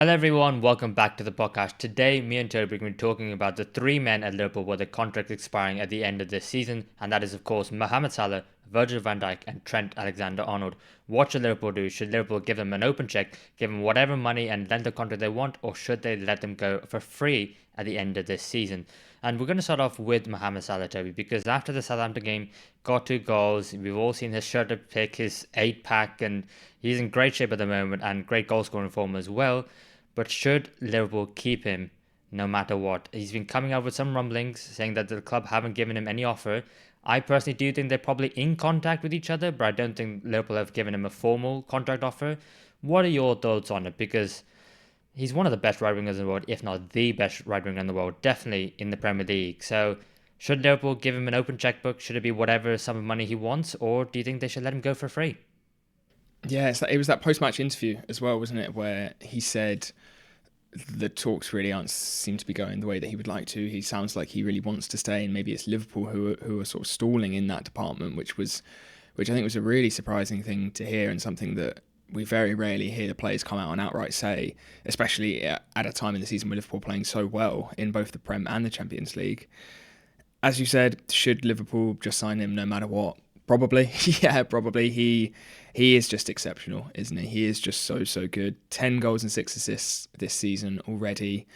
Hello everyone, welcome back to the podcast. Today, me and Toby are going to be talking about the three men at Liverpool with their contracts expiring at the end of this season, and that is of course Mohamed Salah, Virgil van Dijk and Trent Alexander-Arnold. What should Liverpool do? Should Liverpool give them an open check, give them whatever money and lend the contract they want, or should they let them go for free at the end of this season? And we're going to start off with Mohamed Salah, Toby, because after the Southampton game, got 2 goals. We've all seen his shirt pick, his 8-pack, and he's in great shape at the moment and great goal scoring form as well. But should Liverpool keep him no matter what? He's been coming out with some rumblings saying that the club haven't given him any offer. I personally do think they're probably in contact with each other, but I don't think Liverpool have given him a formal contract offer. What are your thoughts on it? Because he's one of the best right wingers in the world, if not the best right winger in the world, definitely in the Premier League. So should Liverpool give him an open checkbook? Should it be whatever sum of money he wants, or do you think they should let him go for free? Yeah, it was that post-match interview as well, wasn't it, where he said the talks really aren't seem to be going the way that he would like to. He sounds like he really wants to stay, and maybe it's Liverpool who are sort of stalling in that department, which I think was a really surprising thing to hear, and something that we very rarely hear the players come out and outright say, especially at a time in the season where Liverpool are playing so well in both the Prem and the Champions League. As you said, should Liverpool just sign him no matter what? Probably, yeah, probably. He is just exceptional, isn't he? He is just so good. 10 goals and 6 assists this season already.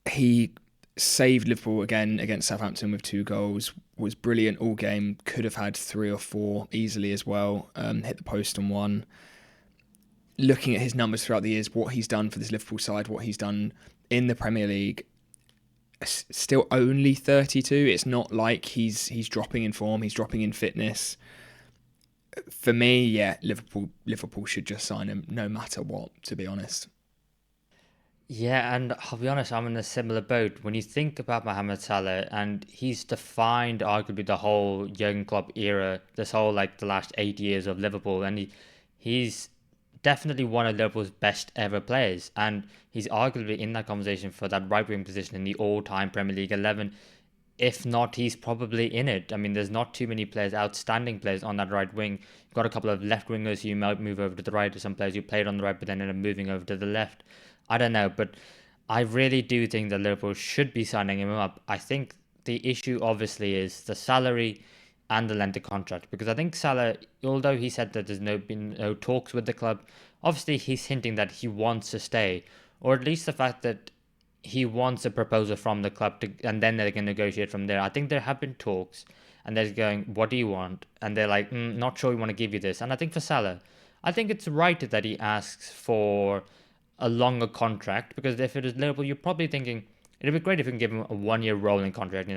He saved Liverpool again against Southampton with 2 goals. Was brilliant all game. Could have had 3 or 4 easily as well. Hit the post on one. Looking at his numbers throughout the years, what he's done for this Liverpool side, what he's done in the Premier League, still only 32. It's not like he's dropping in form, he's dropping in fitness. For me, yeah, Liverpool should just sign him no matter what, to be honest. Yeah, and I'll be honest, I'm in a similar boat. When you think about Mohamed Salah, and he's defined arguably the whole Jurgen Klopp era, this whole like the last 8 years of Liverpool, and he's definitely one of Liverpool's best ever players, and he's arguably in that conversation for that right wing position in the all-time Premier League 11. If not, he's probably in it. I mean, there's not too many players, outstanding players on that right wing. You've got a couple of left wingers who might move over to the right, or some players who played on the right but then end up moving over to the left. I don't know, but I really do think that Liverpool should be signing him up. I think the issue obviously is the salary and the length of contract, because I think Salah, although he said that there's been no talks with the club, obviously he's hinting that he wants to stay, or at least the fact that he wants a proposal from the club to, and then they can negotiate from there. I think there have been talks, and they're going, "What do you want?" And they're like, "Not sure we want to give you this." And I think for Salah, I think it's right that he asks for a longer contract, because if it is Liverpool, you're probably thinking it'd be great if we can give him a 1 year rolling contract.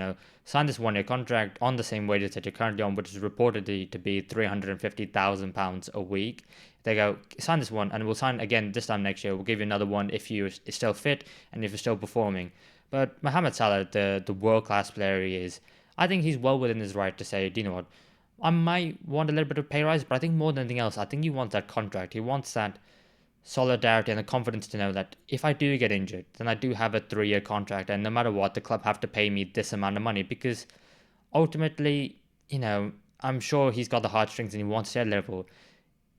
Sign this 1 year contract on the same wages that you're currently on, which is reportedly to be £350,000 a week. They go, sign this one, and we'll sign again this time next year. We'll give you another one if you're still fit and if you're still performing. But Mohamed Salah, the world class player he is, I think he's well within his right to say, do you know what? I might want a little bit of pay rise, but I think more than anything else, I think he wants that contract. He wants that solidarity and the confidence to know that if I do get injured, then I do have a 3 year contract, and no matter what, the club have to pay me this amount of money, because ultimately, I'm sure he's got the heartstrings and he wants to stay at Liverpool.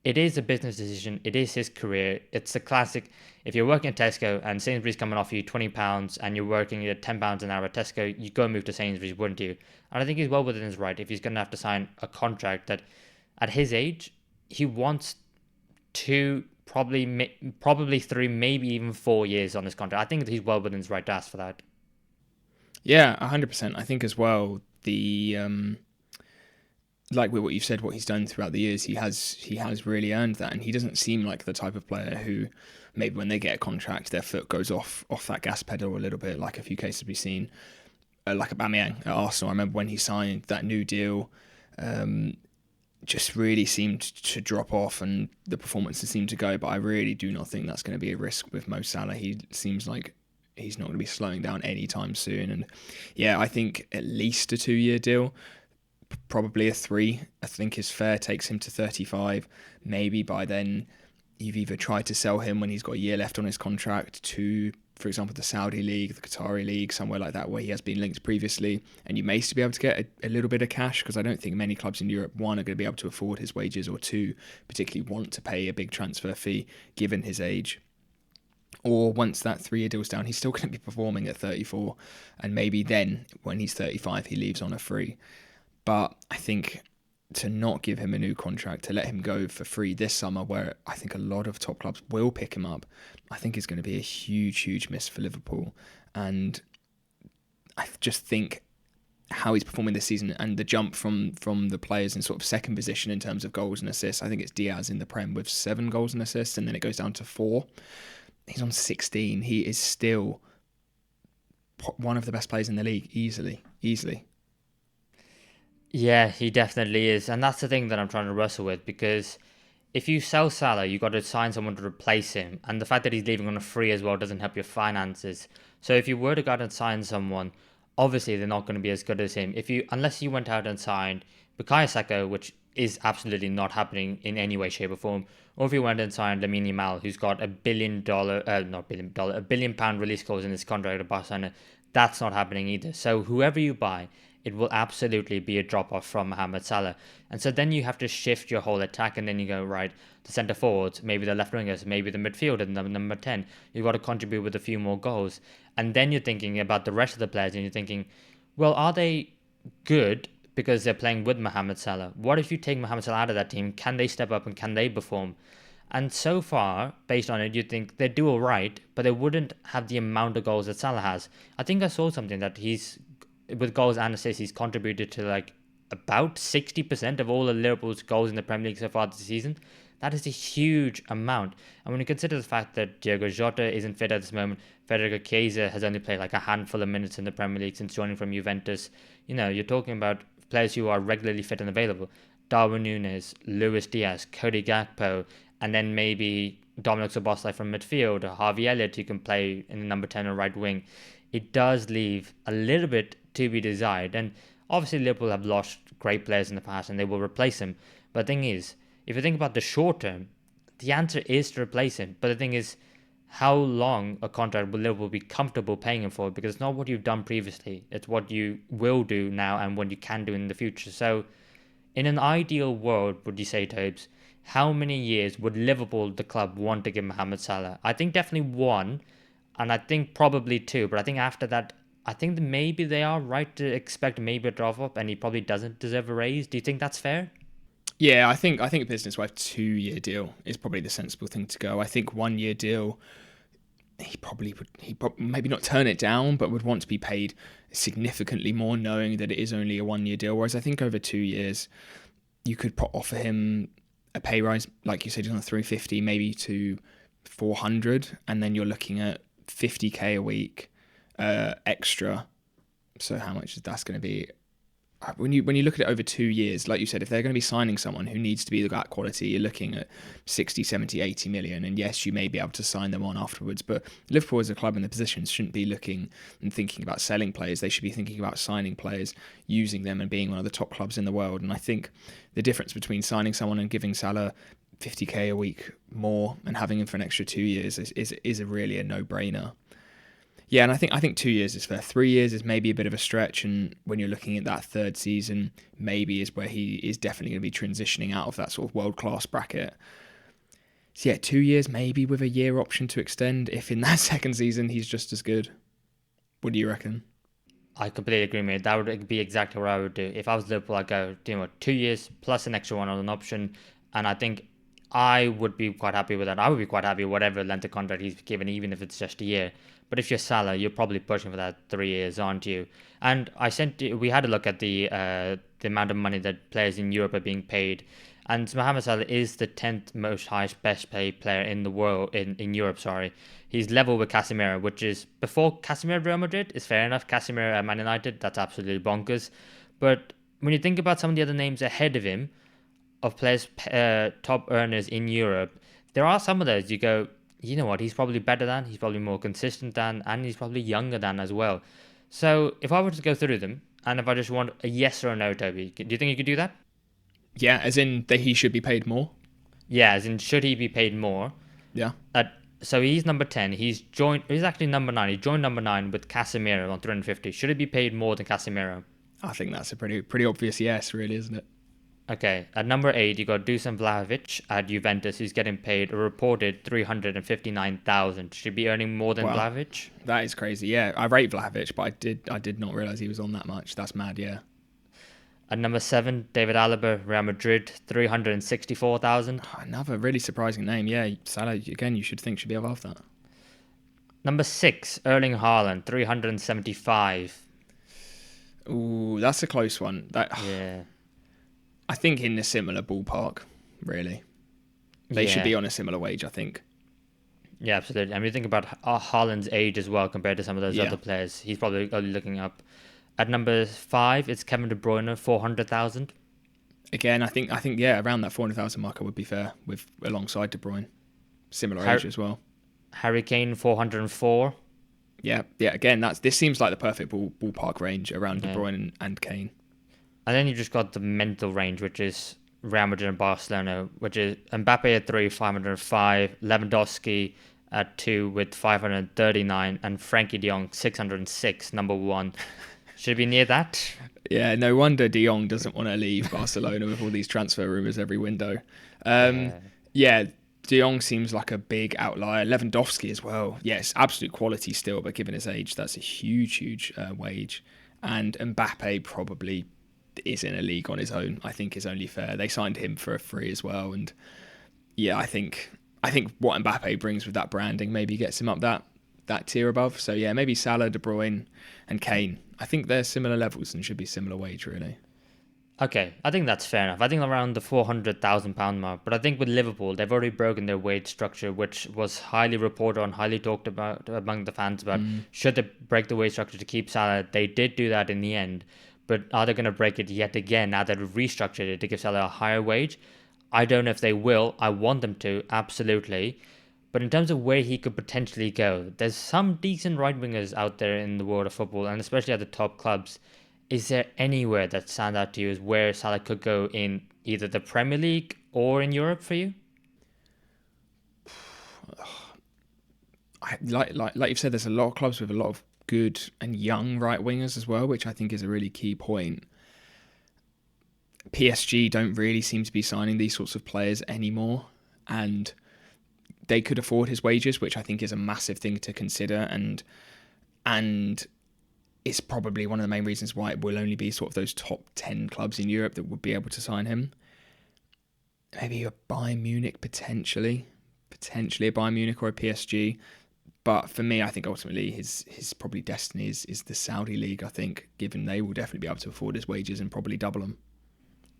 It is a business decision. It is his career. It's a classic. If you're working at Tesco and Sainsbury's coming off you £20 and you're working at £10 an hour at Tesco, you go move to Sainsbury's, wouldn't you? And I think he's well within his right if he's going to have to sign a contract that, at his age, he wants two, probably 3, maybe even 4 years on his contract. I think that he's well within his right to ask for that. Yeah, 100%. I think as well, the like with what you've said, what he's done throughout the years, he has really earned that, and he doesn't seem like the type of player who maybe when they get a contract, their foot goes off that gas pedal a little bit, like a few cases we've seen, like Aubameyang at Arsenal. I remember when he signed that new deal, just really seemed to drop off and the performances seemed to go, but I really do not think that's going to be a risk with Mo Salah. He seems like he's not going to be slowing down anytime soon, and yeah, I think at least a 2 year deal, probably a 3, I think is fair, takes him to 35. Maybe by then you've either tried to sell him when he's got a year left on his contract to, for example, the Saudi League, the Qatari League, somewhere like that where he has been linked previously, and you may still be able to get a little bit of cash, because I don't think many clubs in Europe, one, are going to be able to afford his wages, or two, particularly want to pay a big transfer fee given his age. or once that 3-year deal's down, he's still going to be performing at 34, and maybe then when he's 35, he leaves on a free. But I think to not give him a new contract, to let him go for free this summer, where I think a lot of top clubs will pick him up, I think is going to be a huge, huge miss for Liverpool. And I just think how he's performing this season and the jump from the players in sort of second position in terms of goals and assists. I think it's Diaz in the Prem with 7 goals and assists, and then it goes down to 4. He's on 16. He is still one of the best players in the league, easily. Yeah, he definitely is. And that's the thing that I'm trying to wrestle with, because if you sell Salah, you got to sign someone to replace him. And the fact that he's leaving on a free as well doesn't help your finances. So if you were to go out and sign someone, obviously they're not going to be as good as him. Unless you went out and signed Bukayo Saka, which is absolutely not happening in any way, shape, or form, or if you went and signed Lamine Yamal, who's got a £1 billion release clause in his contract at Barcelona, that's not happening either. So whoever you buy, it will absolutely be a drop off from Mohamed Salah. And so then you have to shift your whole attack, and then you go, right, the centre forwards, maybe the left wingers, maybe the midfield and the number 10. You've got to contribute with a few more goals. And then you're thinking about the rest of the players, and you're thinking, well, are they good because they're playing with Mohamed Salah? What if you take Mohamed Salah out of that team? Can they step up and can they perform? And so far, based on it, you think they do all right, but they wouldn't have the amount of goals that Salah has. I think I saw something that with goals and assists, he's contributed to like about 60% of all of Liverpool's goals in the Premier League so far this season. That is a huge amount. And when you consider the fact that Diogo Jota isn't fit at this moment, Federico Chiesa has only played like a handful of minutes in the Premier League since joining from Juventus, you're talking about players who are regularly fit and available. Darwin Núñez, Luis Diaz, Cody Gakpo, and then maybe Dominic Szoboszlai from midfield, or Harvey Elliott who can play in the number 10 or right wing. It does leave a little bit to be desired. And obviously Liverpool have lost great players in the past and they will replace him. But the thing is, if you think about the short term, the answer is to replace him. But the thing is, how long a contract will Liverpool be comfortable paying him for? Because it's not what you've done previously. It's what you will do now and what you can do in the future. So in an ideal world, would you say, Tobes, how many years would Liverpool, the club, want to give Mohamed Salah? I think definitely 1, and I think probably 2. But I think after that, I think that maybe they are right to expect maybe a drop off, and he probably doesn't deserve a raise. Do you think that's fair? Yeah, I think business-wise, 2-year deal is probably the sensible thing to go. I think 1-year deal, he probably maybe not turn it down, but would want to be paid significantly more, knowing that it is only a 1-year deal. Whereas I think over 2 years, you could offer him a pay rise, like you said, on 350, maybe to 400, and then you're looking at 50k a week extra. So how much is that's going to be? When you look at it over 2 years, like you said, if they're going to be signing someone who needs to be that quality, you're looking at 60, 70, 80 million. And yes, you may be able to sign them on afterwards, but Liverpool as a club in the position shouldn't be looking and thinking about selling players. They should be thinking about signing players, using them and being one of the top clubs in the world. And I think the difference between signing someone and giving Salah 50k a week more and having him for an extra 2 years is really a no-brainer. Yeah, and I think 2 years is fair. 3 years is maybe a bit of a stretch, and when you're looking at that third season, maybe is where he is definitely going to be transitioning out of that sort of world-class bracket. So yeah, 2 years maybe with a year option to extend if in that second season he's just as good. What do you reckon? I completely agree, mate. That would be exactly what I would do. If I was Liverpool, I'd go, 2 years plus an extra one on an option, and I think I would be quite happy with that. I would be quite happy with whatever length of contract he's given, even if it's just a year. But if you're Salah, you're probably pushing for that 3 years, aren't you? And we had a look at the amount of money that players in Europe are being paid. And Mohamed Salah is the 10th most highest best paid player in the world, in Europe, sorry. He's level with Casemiro, which is before Casemiro at Real Madrid, is fair enough. Casemiro at Man United, that's absolutely bonkers. But when you think about some of the other names ahead of him, of players, top earners in Europe, there are some of those you go, you know what, he's probably better than, he's probably more consistent than, and he's probably younger than as well. So if I were to go through them, and if I just want a yes or a no, Toby, do you think you could do that? Yeah, as in that he should be paid more? Yeah, as in should he be paid more? Yeah. So he's number 10. He's actually number 9. He joined number 9 with Casemiro on 350. Should he be paid more than Casemiro? I think that's a pretty obvious yes, really, isn't it? Okay, at number 8, you got Dusan Vlahovic at Juventus, who's getting paid a reported 359,000. Should be earning more than Wow, Vlahovic. that is crazy. Yeah, I rate Vlahovic, but I did not realize he was on that much. That's mad. Yeah. At number 7, David Alaba, Real Madrid, 364,000. Another really surprising name. Yeah, Salah again. You should think should be above that. Number 6, Erling Haaland, 375. Ooh, that's a close one. That Yeah, I think in a similar ballpark. Really, they should yeah, be on a similar wage. I think. yeah, absolutely. I mean, think about Haaland's age as well compared to some of those Yeah. other players. He's probably only looking up. At number 5, it's Kevin De Bruyne, 400,000. Again, I think yeah, around that 400,000 marker would be fair with alongside De Bruyne, similar Har- age as well. Harry Kane, 404. Yeah, yeah. Again, this seems like the perfect ballpark range around De Yeah. Bruyne and Kane. And then you just got the mental range, which is Real Madrid and Barcelona, which is Mbappe at 3, 505, Lewandowski at 2 with 539, and Frankie de Jong, 606, number 1. Should be near that. Yeah, no wonder De Jong doesn't want to leave Barcelona with all these transfer rumours every window. Yeah. Yeah, De Jong seems like a big outlier. Lewandowski as well. Yes, absolute quality still, but given his age, that's a huge wage. And Mbappe probably is in a league on his own. I think is only fair. They signed him for a free as well, and yeah, I think what Mbappe brings with that branding maybe gets him up that tier above. So yeah, maybe Salah, De Bruyne, and Kane. I think they're similar levels and should be similar wage really. Okay, I think that's fair enough. I think around the £400,000 mark. But I think with Liverpool, they've already broken their wage structure, which was highly reported on, highly talked about among the fans about should they break the wage structure to keep Salah. They did do that in the end. But are they going to break it yet again now that they've restructured it to give Salah a higher wage? I don't know if they will. I want them to, absolutely. But in terms of where he could potentially go, there's some decent right wingers out there in the world of football, and especially at the top clubs. Is there anywhere that stands out to you as where Salah could go in either the Premier League or in Europe for you? Like you've said, there's a lot of clubs with a lot of good and young right wingers as well, which I think is a really key point. PSG don't really seem to be signing these sorts of players anymore, and they could afford his wages, which I think is a massive thing to consider, and it's probably one of the main reasons why it will only be sort of those top 10 clubs in Europe that would be able to sign him. Maybe a Bayern Munich potentially a Bayern Munich or a PSG. But for me, I think ultimately his probably destiny is the Saudi league. I think, given they will definitely be able to afford his wages and probably double them.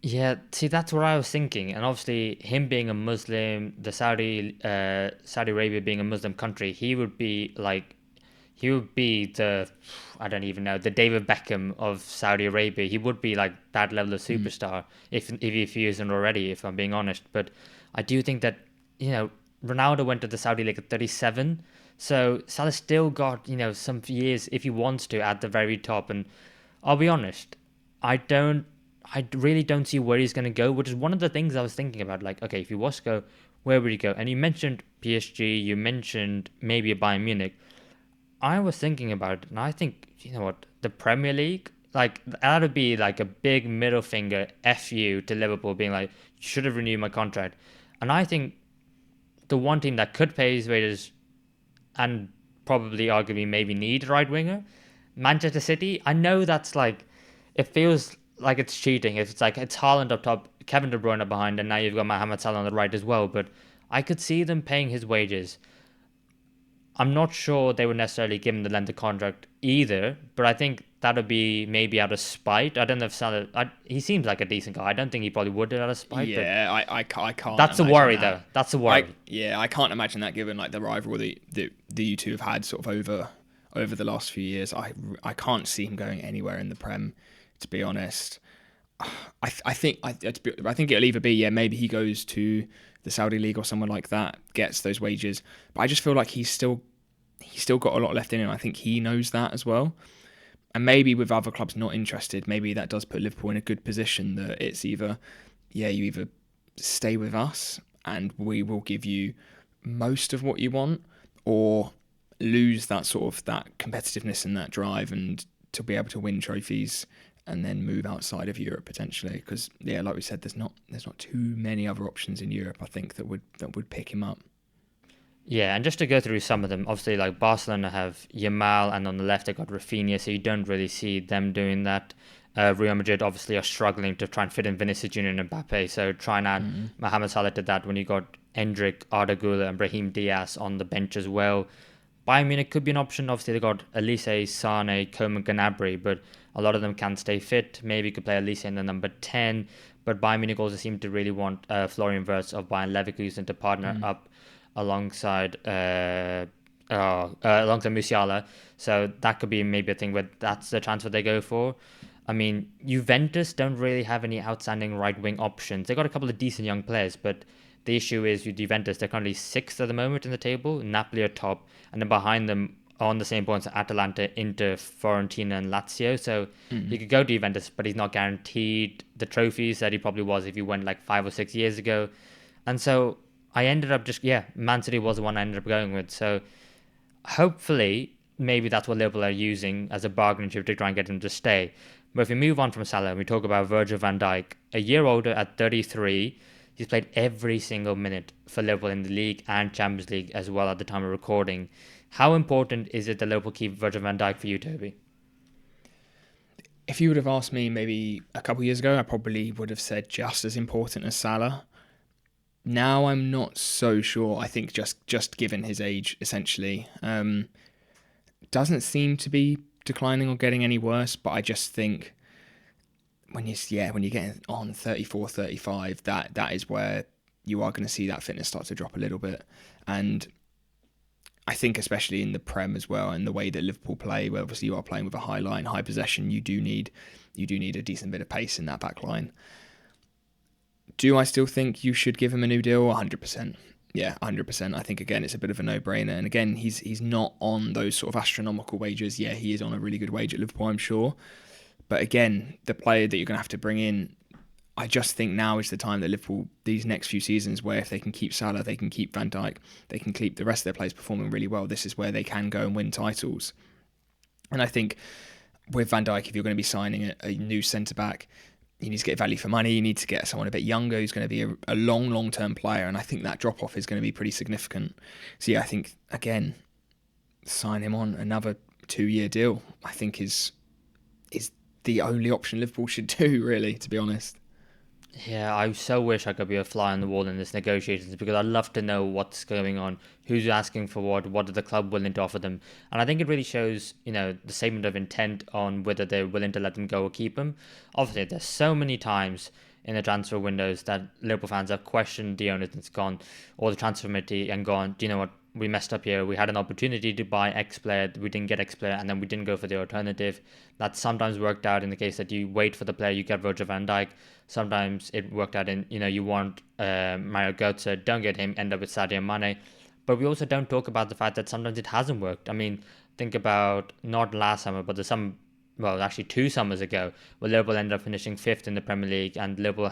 Yeah, see, that's what I was thinking, and obviously him being a Muslim, the Saudi Arabia being a Muslim country, he would be the, I don't even know, the David Beckham of Saudi Arabia. He would be like that level of superstar if he isn't already, if I'm being honest. But I do think that, Ronaldo went to the Saudi league at 37, so Salah still got, some years if he wants to at the very top. And I'll be honest, I really don't see where he's going to go, which is one of the things I was thinking about. Like, okay, if he was to go, where would he go? And you mentioned PSG, you mentioned maybe a Bayern Munich. I was thinking about it, and I think, you know what, the Premier League, like, that would be like a big middle finger F you to Liverpool, being like, you should have renewed my contract. And I think the one team that could pay his wages and probably arguably maybe need a right winger, Manchester City. I know that's like, it feels like it's cheating. If it's like it's Haaland up top, Kevin De Bruyne behind, and now you've got Mohamed Salah on the right as well. But I could see them paying his wages. I'm not sure they would necessarily give him the length of contract either, but I think that would be maybe out of spite. I don't know if Salah. He seems like a decent guy. I don't think he probably would do it out of spite. Yeah, I can't. That's a imagine worry, that. though. That's a worry. I can't imagine that given like the rivalry that you two have had sort of over the last few years. I can't see him going anywhere in the Prem, to be honest. I think it'll either be maybe he goes to the Saudi league or someone like that, gets those wages, but I just feel like he's still got a lot left in him. I think he knows that as well, and maybe with other clubs not interested, maybe that does put Liverpool in a good position that it's either you either stay with us and we will give you most of what you want, or lose that sort of that competitiveness and that drive and to be able to win trophies and then move outside of Europe potentially. Because like we said, there's not too many other options in Europe, I think, that would pick him up. Yeah, and just to go through some of them, obviously, like Barcelona have Yamal, and on the left they got Rafinha, so you don't really see them doing that. Real Madrid obviously are struggling to try and fit in Vinicius Junior and Mbappe, so try and add Mohamed Salah to that when you got Endrick, Arda Güler, and Brahim Diaz on the bench as well. Bayern Munich could be an option. Obviously, they got Elise, Sane, Coman, Gnabry, but a lot of them can't stay fit. Maybe you could play Elise in the number 10, but Bayern Munich also seem to really want Florian Wirtz of Bayern Leverkusen to partner up alongside Musiala. So that could be maybe a thing where that's the transfer they go for. I mean, Juventus don't really have any outstanding right wing options. They got a couple of decent young players, but the issue is with Juventus, they're currently sixth at the moment in the table. Napoli are top, and then behind them on the same points are Atalanta, Inter, Fiorentina, and Lazio. So he could go to Juventus, but he's not guaranteed the trophies that he probably was if he went like 5 or 6 years ago. And so I ended up Man City was the one I ended up going with. So hopefully, maybe that's what Liverpool are using as a bargaining chip to try and get him to stay. But if we move on from Salah, we talk about Virgil van Dijk, a year older at 33. He's played every single minute for Liverpool in the league and Champions League as well at the time of recording. How important is it that Liverpool keep Virgil van Dijk for you, Toby? If you would have asked me maybe a couple of years ago, I probably would have said just as important as Salah. Now I'm not so sure. I think just given his age, essentially, doesn't seem to be declining or getting any worse. But I just think when you're getting on 34, 35, that is where you are going to see that fitness start to drop a little bit. And I think especially in the Prem as well, and the way that Liverpool play, where obviously you are playing with a high line, high possession, you do need a decent bit of pace in that back line. Do I still think you should give him a new deal? 100%. Yeah, 100%. I think, again, it's a bit of a no-brainer. And again, he's not on those sort of astronomical wages. Yeah, he is on a really good wage at Liverpool, I'm sure. But again, the player that you're going to have to bring in, I just think now is the time that Liverpool, these next few seasons, where if they can keep Salah, they can keep Van Dijk, they can keep the rest of their players performing really well, this is where they can go and win titles. And I think with Van Dijk, if you're going to be signing a new centre-back, you need to get value for money. You need to get someone a bit younger who's going to be a long-term player. And I think that drop-off is going to be pretty significant. So yeah, I think, again, sign him on another 2-year deal, I think is the only option Liverpool should do, really, to be honest. Yeah, I so wish I could be a fly on the wall in this negotiations, because I'd love to know what's going on, who's asking for what is the club willing to offer them. And I think it really shows, the statement of intent on whether they're willing to let them go or keep them. Obviously, there's so many times in the transfer windows that Liverpool fans have questioned the owners and gone, or the transfer committee, and gone, do you know what, we messed up here. We had an opportunity to buy X player, we didn't get X player, and then we didn't go for the alternative. That sometimes worked out in the case that you wait for the player, you get Virgil van Dijk. Sometimes it worked out in, you want Mario Götze, don't get him, end up with Sadio Mane. But we also don't talk about the fact that sometimes it hasn't worked. I mean, think about not last summer, but actually 2 summers ago, where Liverpool ended up finishing 5th in the Premier League, and Liverpool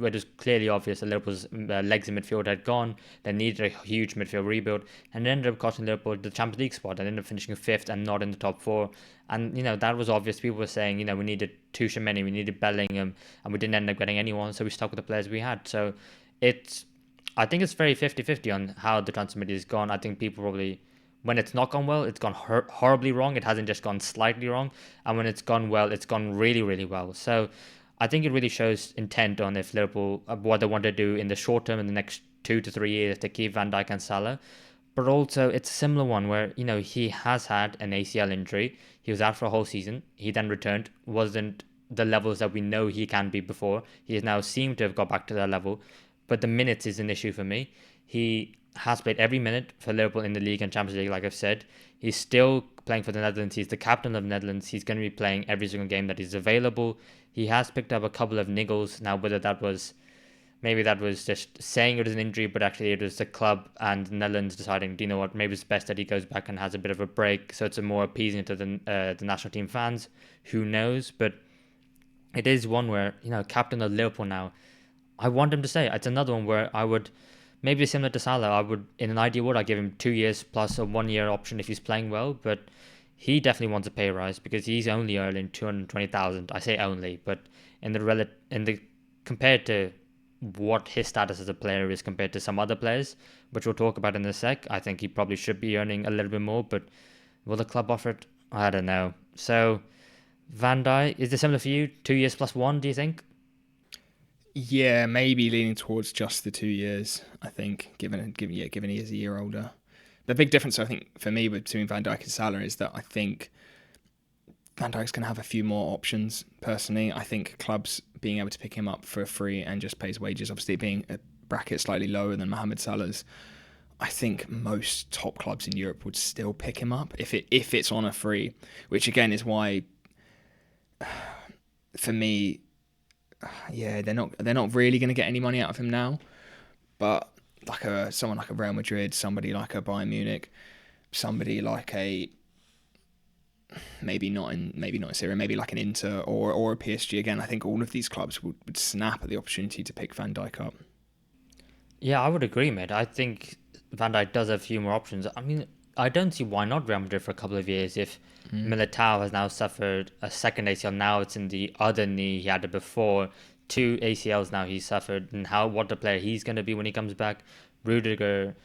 it was clearly obvious that Liverpool's legs in midfield had gone. They needed a huge midfield rebuild, and it ended up costing Liverpool the Champions League spot, and ended up finishing 5th and not in the top 4. And, that was obvious. People were saying, we needed Tuchel, we needed Bellingham, and we didn't end up getting anyone, so we stuck with the players we had. So I think it's very 50-50 on how the transfer committee has gone. I think people probably, when it's not gone well, it's gone horribly wrong. It hasn't just gone slightly wrong. And when it's gone well, it's gone really, really well. So I think it really shows intent on if Liverpool, what they want to do in the short term, in the next 2 to 3 years, to keep Van Dijk and Salah. But also, it's a similar one where, he has had an ACL injury. He was out for a whole season. He then returned, wasn't the levels that we know he can be before. He has now seemed to have got back to that level. But the minutes is an issue for me. He has played every minute for Liverpool in the league and Champions League, like I've said. He's still playing for the Netherlands. He's the captain of the Netherlands. He's going to be playing every single game that is available. He has picked up a couple of niggles. Now, whether maybe that was just saying it was an injury, but actually it was the club and the Netherlands deciding, do you know what, maybe it's best that he goes back and has a bit of a break, so it's a more appeasing to the national team fans. Who knows? But it is one where, captain of Liverpool now, I want him to stay. It's another one where I would, maybe similar to Salah, in an ideal world, I'd give him 2 years plus a 1 year option if he's playing well, but he definitely wants a pay rise because he's only earning 220,000. I say only, but in the compared to what his status as a player is compared to some other players, which we'll talk about in a sec, I think he probably should be earning a little bit more. But will the club offer it? I don't know. So Van Dijk, is this similar for you? 2 years plus one, do you think? Yeah, maybe leaning towards just the 2 years. I think, given he is a year older. The big difference, I think, for me between Van Dijk and Salah is that I think Van Dijk's going to have a few more options. Personally, I think clubs being able to pick him up for free and just pay his wages, obviously being a bracket slightly lower than Mohamed Salah's, I think most top clubs in Europe would still pick him up if it's on a free, which again is why, for me, yeah, they're not really going to get any money out of him now. But someone like a Real Madrid, somebody like a Bayern Munich, somebody like a maybe not in Syria, maybe like an Inter or a PSG again, I think all of these clubs would snap at the opportunity to pick Van Dijk up. Yeah, I would agree, mate. I think Van Dijk does have a few more options. I mean, I don't see why not Real Madrid for a couple of years if Militao has now suffered a second ACL. Now it's in the other knee. He had it before. 2 ACLs now he's suffered. And what the player he's going to be when he comes back. Rudiger,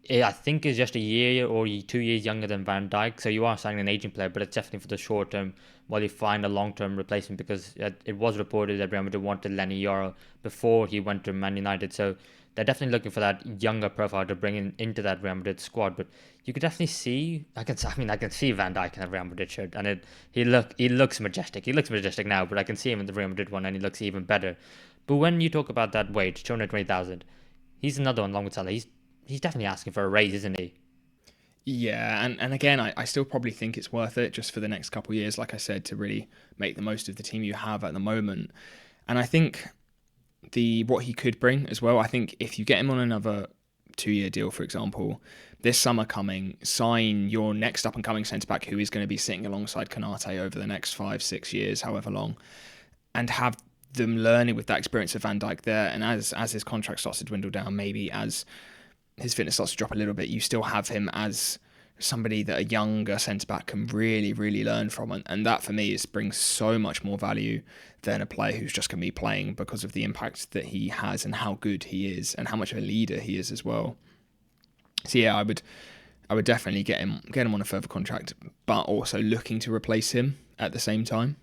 I think, is just a year or 2 years younger than Van Dijk. So you are signing an aging player, but it's definitely for the short term while you find a long-term replacement, because it was reported that Real Madrid wanted Lenny Yoro before he went to Man United. So they're definitely looking for that younger profile to bring into that Real Madrid squad. But you could definitely see, I can see Van Dijk in a Real Madrid shirt, and he looks majestic. He looks majestic now, but I can see him in the Real Madrid one, and he looks even better. But when you talk about that wage, 220,000, he's another one along with Salah. He's definitely asking for a raise, isn't he? Yeah, and again, I still probably think it's worth it just for the next couple of years, like I said, to really make the most of the team you have at the moment. And I think what he could bring as well, I think if you get him on another 2-year deal, for example, this summer coming, sign your next up-and-coming centre-back who is going to be sitting alongside Konate over the next 5-6 years, however long, and have them learning with that experience of Van Dijk there. And as his contract starts to dwindle down, maybe as his fitness starts to drop a little bit, you still have him as somebody that a younger centre-back can really, really learn from. And that, for me, brings so much more value than a player who's just going to be playing because of the impact that he has and how good he is and how much of a leader he is as well. So yeah, I would definitely get him on a further contract, but also looking to replace him at the same time.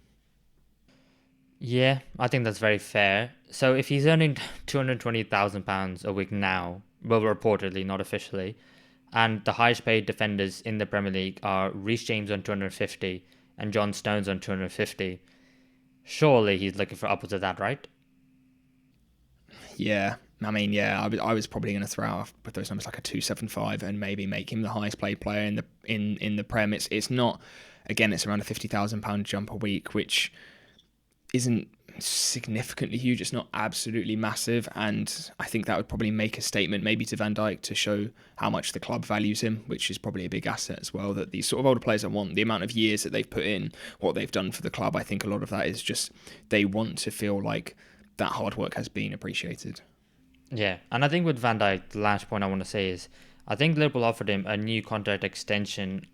Yeah, I think that's very fair. So if he's earning £220,000 a week now, well, reportedly, not officially, and the highest paid defenders in the Premier League are Reece James on 250 and John Stones on 250, surely he's looking for upwards of that, right? Yeah, I mean, yeah, I was probably going to throw out with those numbers like a 275 and maybe make him the highest paid player in the Prem. It's not, again, it's around a £50,000 jump a week, which isn't significantly huge. It's not absolutely massive, and I think that would probably make a statement maybe to Van Dijk to show how much the club values him, which is probably a big asset as well, that these sort of older players that want the amount of years that they've put in, what they've done for the club. I think a lot of that is just they want to feel like that hard work has been appreciated. Yeah, and I think with Van Dijk, the last point I want to say is I think Liverpool offered him a new contract extension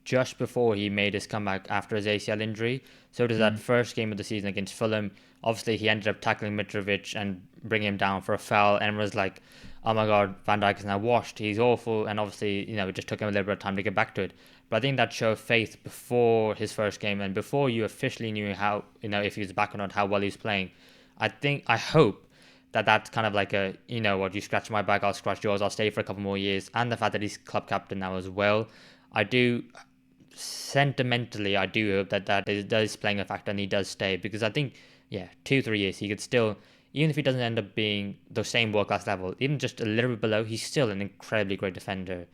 just before he made his comeback after his ACL injury. So it was that first game of the season against Fulham. Obviously, he ended up tackling Mitrovic and bringing him down for a foul, and was like, oh my God, Van Dijk is now washed. He's awful. And obviously, it just took him a little bit of time to get back to it. But I think that showed faith before his first game and before you officially knew how, if he was back or not, how well he was playing. I hope that that's kind of like a, what, you scratch my back, I'll scratch yours, I'll stay for a couple more years. And the fact that he's club captain now as well. Sentimentally, I do hope that does playing a factor and he does stay, because I think, 2-3 years, he could still, even if he doesn't end up being the same world-class level, even just a little bit below, he's still an incredibly great defender.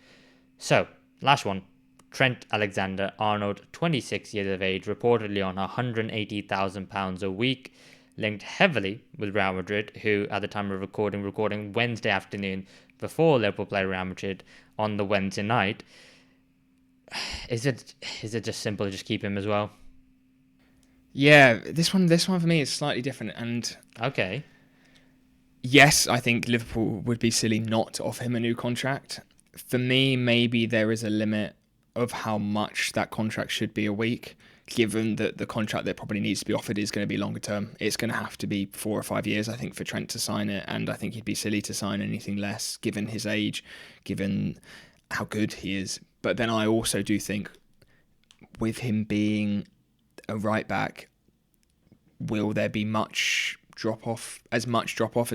So, last one, Trent Alexander-Arnold, 26 years of age, reportedly on £180,000 a week, linked heavily with Real Madrid, who at the time of recording Wednesday afternoon before Liverpool play Real Madrid on the Wednesday night. Is it just simple to just keep him as well? Yeah, this one for me is slightly different, and okay. Yes, I think Liverpool would be silly not to offer him a new contract. For me, maybe there is a limit of how much that contract should be a week, given that the contract that probably needs to be offered is going to be longer term. It's going to have to be 4 or 5 years, I think, for Trent to sign it, and I think he'd be silly to sign anything less, given his age, given how good he is. But then I also do think, with him being a right back, will there be much drop off as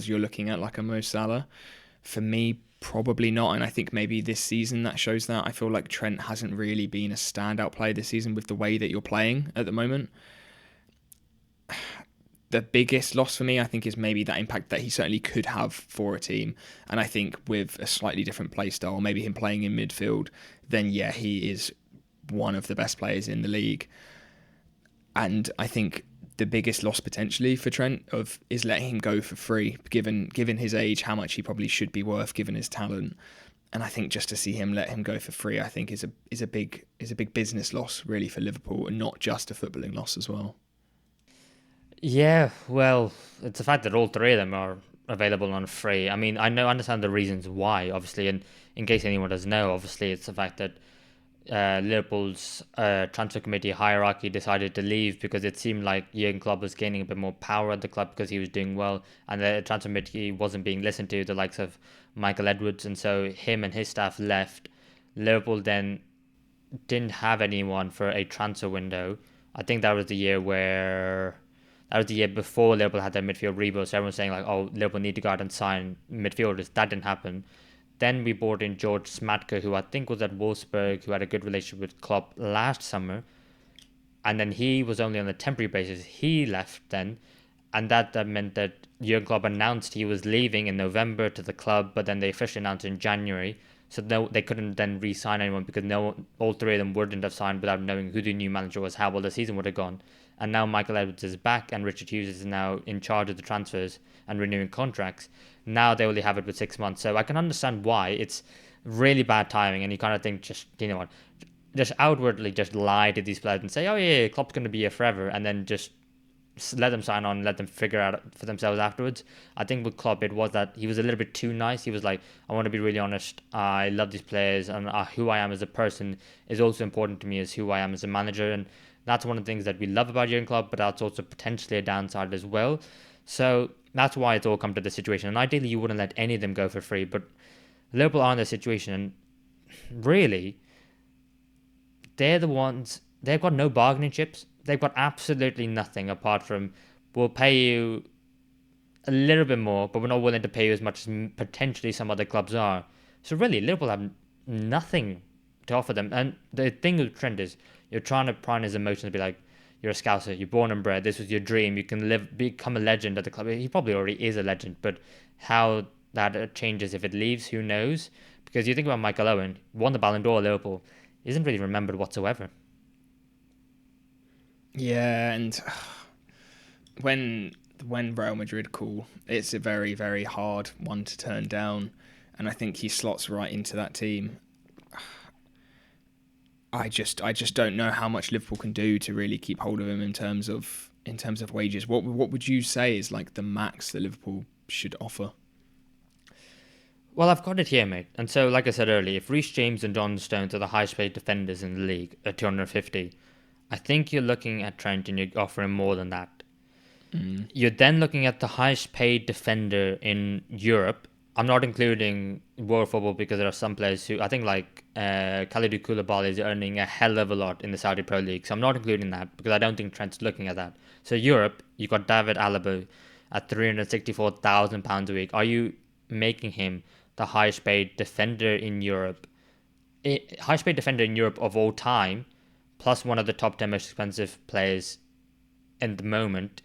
you're looking at like a Mo Salah? For me, probably not, and I think maybe this season that shows that. I feel like Trent hasn't really been a standout player this season with the way that you're playing at the moment. The biggest loss for me, I think, is maybe that impact that he certainly could have for a team, and I think with a slightly different play style, maybe him playing in midfield, then yeah, he is one of the best players in the league. And I think the biggest loss potentially for Trent is letting him go for free, given his age, how much he probably should be worth given his talent. And I think just to see him let him go for free, I think is a big business loss really for Liverpool, and not just a footballing loss as well. Yeah, well, it's the fact that all three of them are available on free. I mean, I understand the reasons why, obviously, and in case anyone doesn't know, obviously, it's the fact that Liverpool's transfer committee hierarchy decided to leave because it seemed like Jurgen Klopp was gaining a bit more power at the club because he was doing well, and the transfer committee wasn't being listened to, the likes of Michael Edwards, and so him and his staff left. Liverpool then didn't have anyone for a transfer window. I think that was the year before Liverpool had their midfield rebuild, so everyone's saying like, oh, Liverpool need to go out and sign midfielders. That didn't happen. Then we brought in George Smatka, who I think was at Wolfsburg, who had a good relationship with Klopp last summer. And then he was only on a temporary basis. He left then. And that meant that Jurgen Klopp announced he was leaving in November to the club, but then they officially announced in January. So they couldn't then re-sign anyone because all three of them wouldn't have signed without knowing who the new manager was, how well the season would have gone. And now Michael Edwards is back and Richard Hughes is now in charge of the transfers and renewing contracts. Now they only have it for 6 months. So I can understand why. It's really bad timing, and you kind of think, just, you know what, just outwardly just lie to these players and say, oh yeah, Klopp's going to be here forever, and then just let them sign on and let them figure out for themselves afterwards. I think with Klopp, it was that he was a little bit too nice. He was like, I want to be really honest, I love these players, and who I am as a person is also important to me as who I am as a manager. And that's one of the things that we love about Jurgen Klopp, but that's also potentially a downside as well. So that's why it's all come to this situation. And ideally, you wouldn't let any of them go for free, but Liverpool are in this situation, and really, they're the ones, they've got no bargaining chips. They've got absolutely nothing apart from, we'll pay you a little bit more, but we're not willing to pay you as much as potentially some other clubs are. So really, Liverpool have nothing to offer them. And the thing with Trent is, you're trying to prime his emotions to be like, you're a Scouser, you're born and bred, this was your dream, you can become a legend at the club. He probably already is a legend, but how that changes if it leaves, who knows? Because you think about Michael Owen, won the Ballon d'Or at Liverpool, isn't really remembered whatsoever. Yeah, and when Real Madrid call, it's a very, very hard one to turn down, and I think he slots right into that team. I just don't know how much Liverpool can do to really keep hold of him in terms of wages. What would you say is like the max that Liverpool should offer? Well, I've got it here, mate. And so, like I said earlier, if Reece James and John Stones are the highest paid defenders in the league at 250, I think you're looking at Trent and you're offering more than that. You're then looking at the highest paid defender in Europe. I'm not including world football because there are some players who, I think like Kalidou Koulibaly is earning a hell of a lot in the Saudi Pro League. So I'm not including that because I don't think Trent's looking at that. So Europe, you've got David Alaba at £364,000 a week. Are you making him the highest paid defender in Europe? Highest paid defender in Europe of all time, plus one of the top 10 most expensive players in the moment.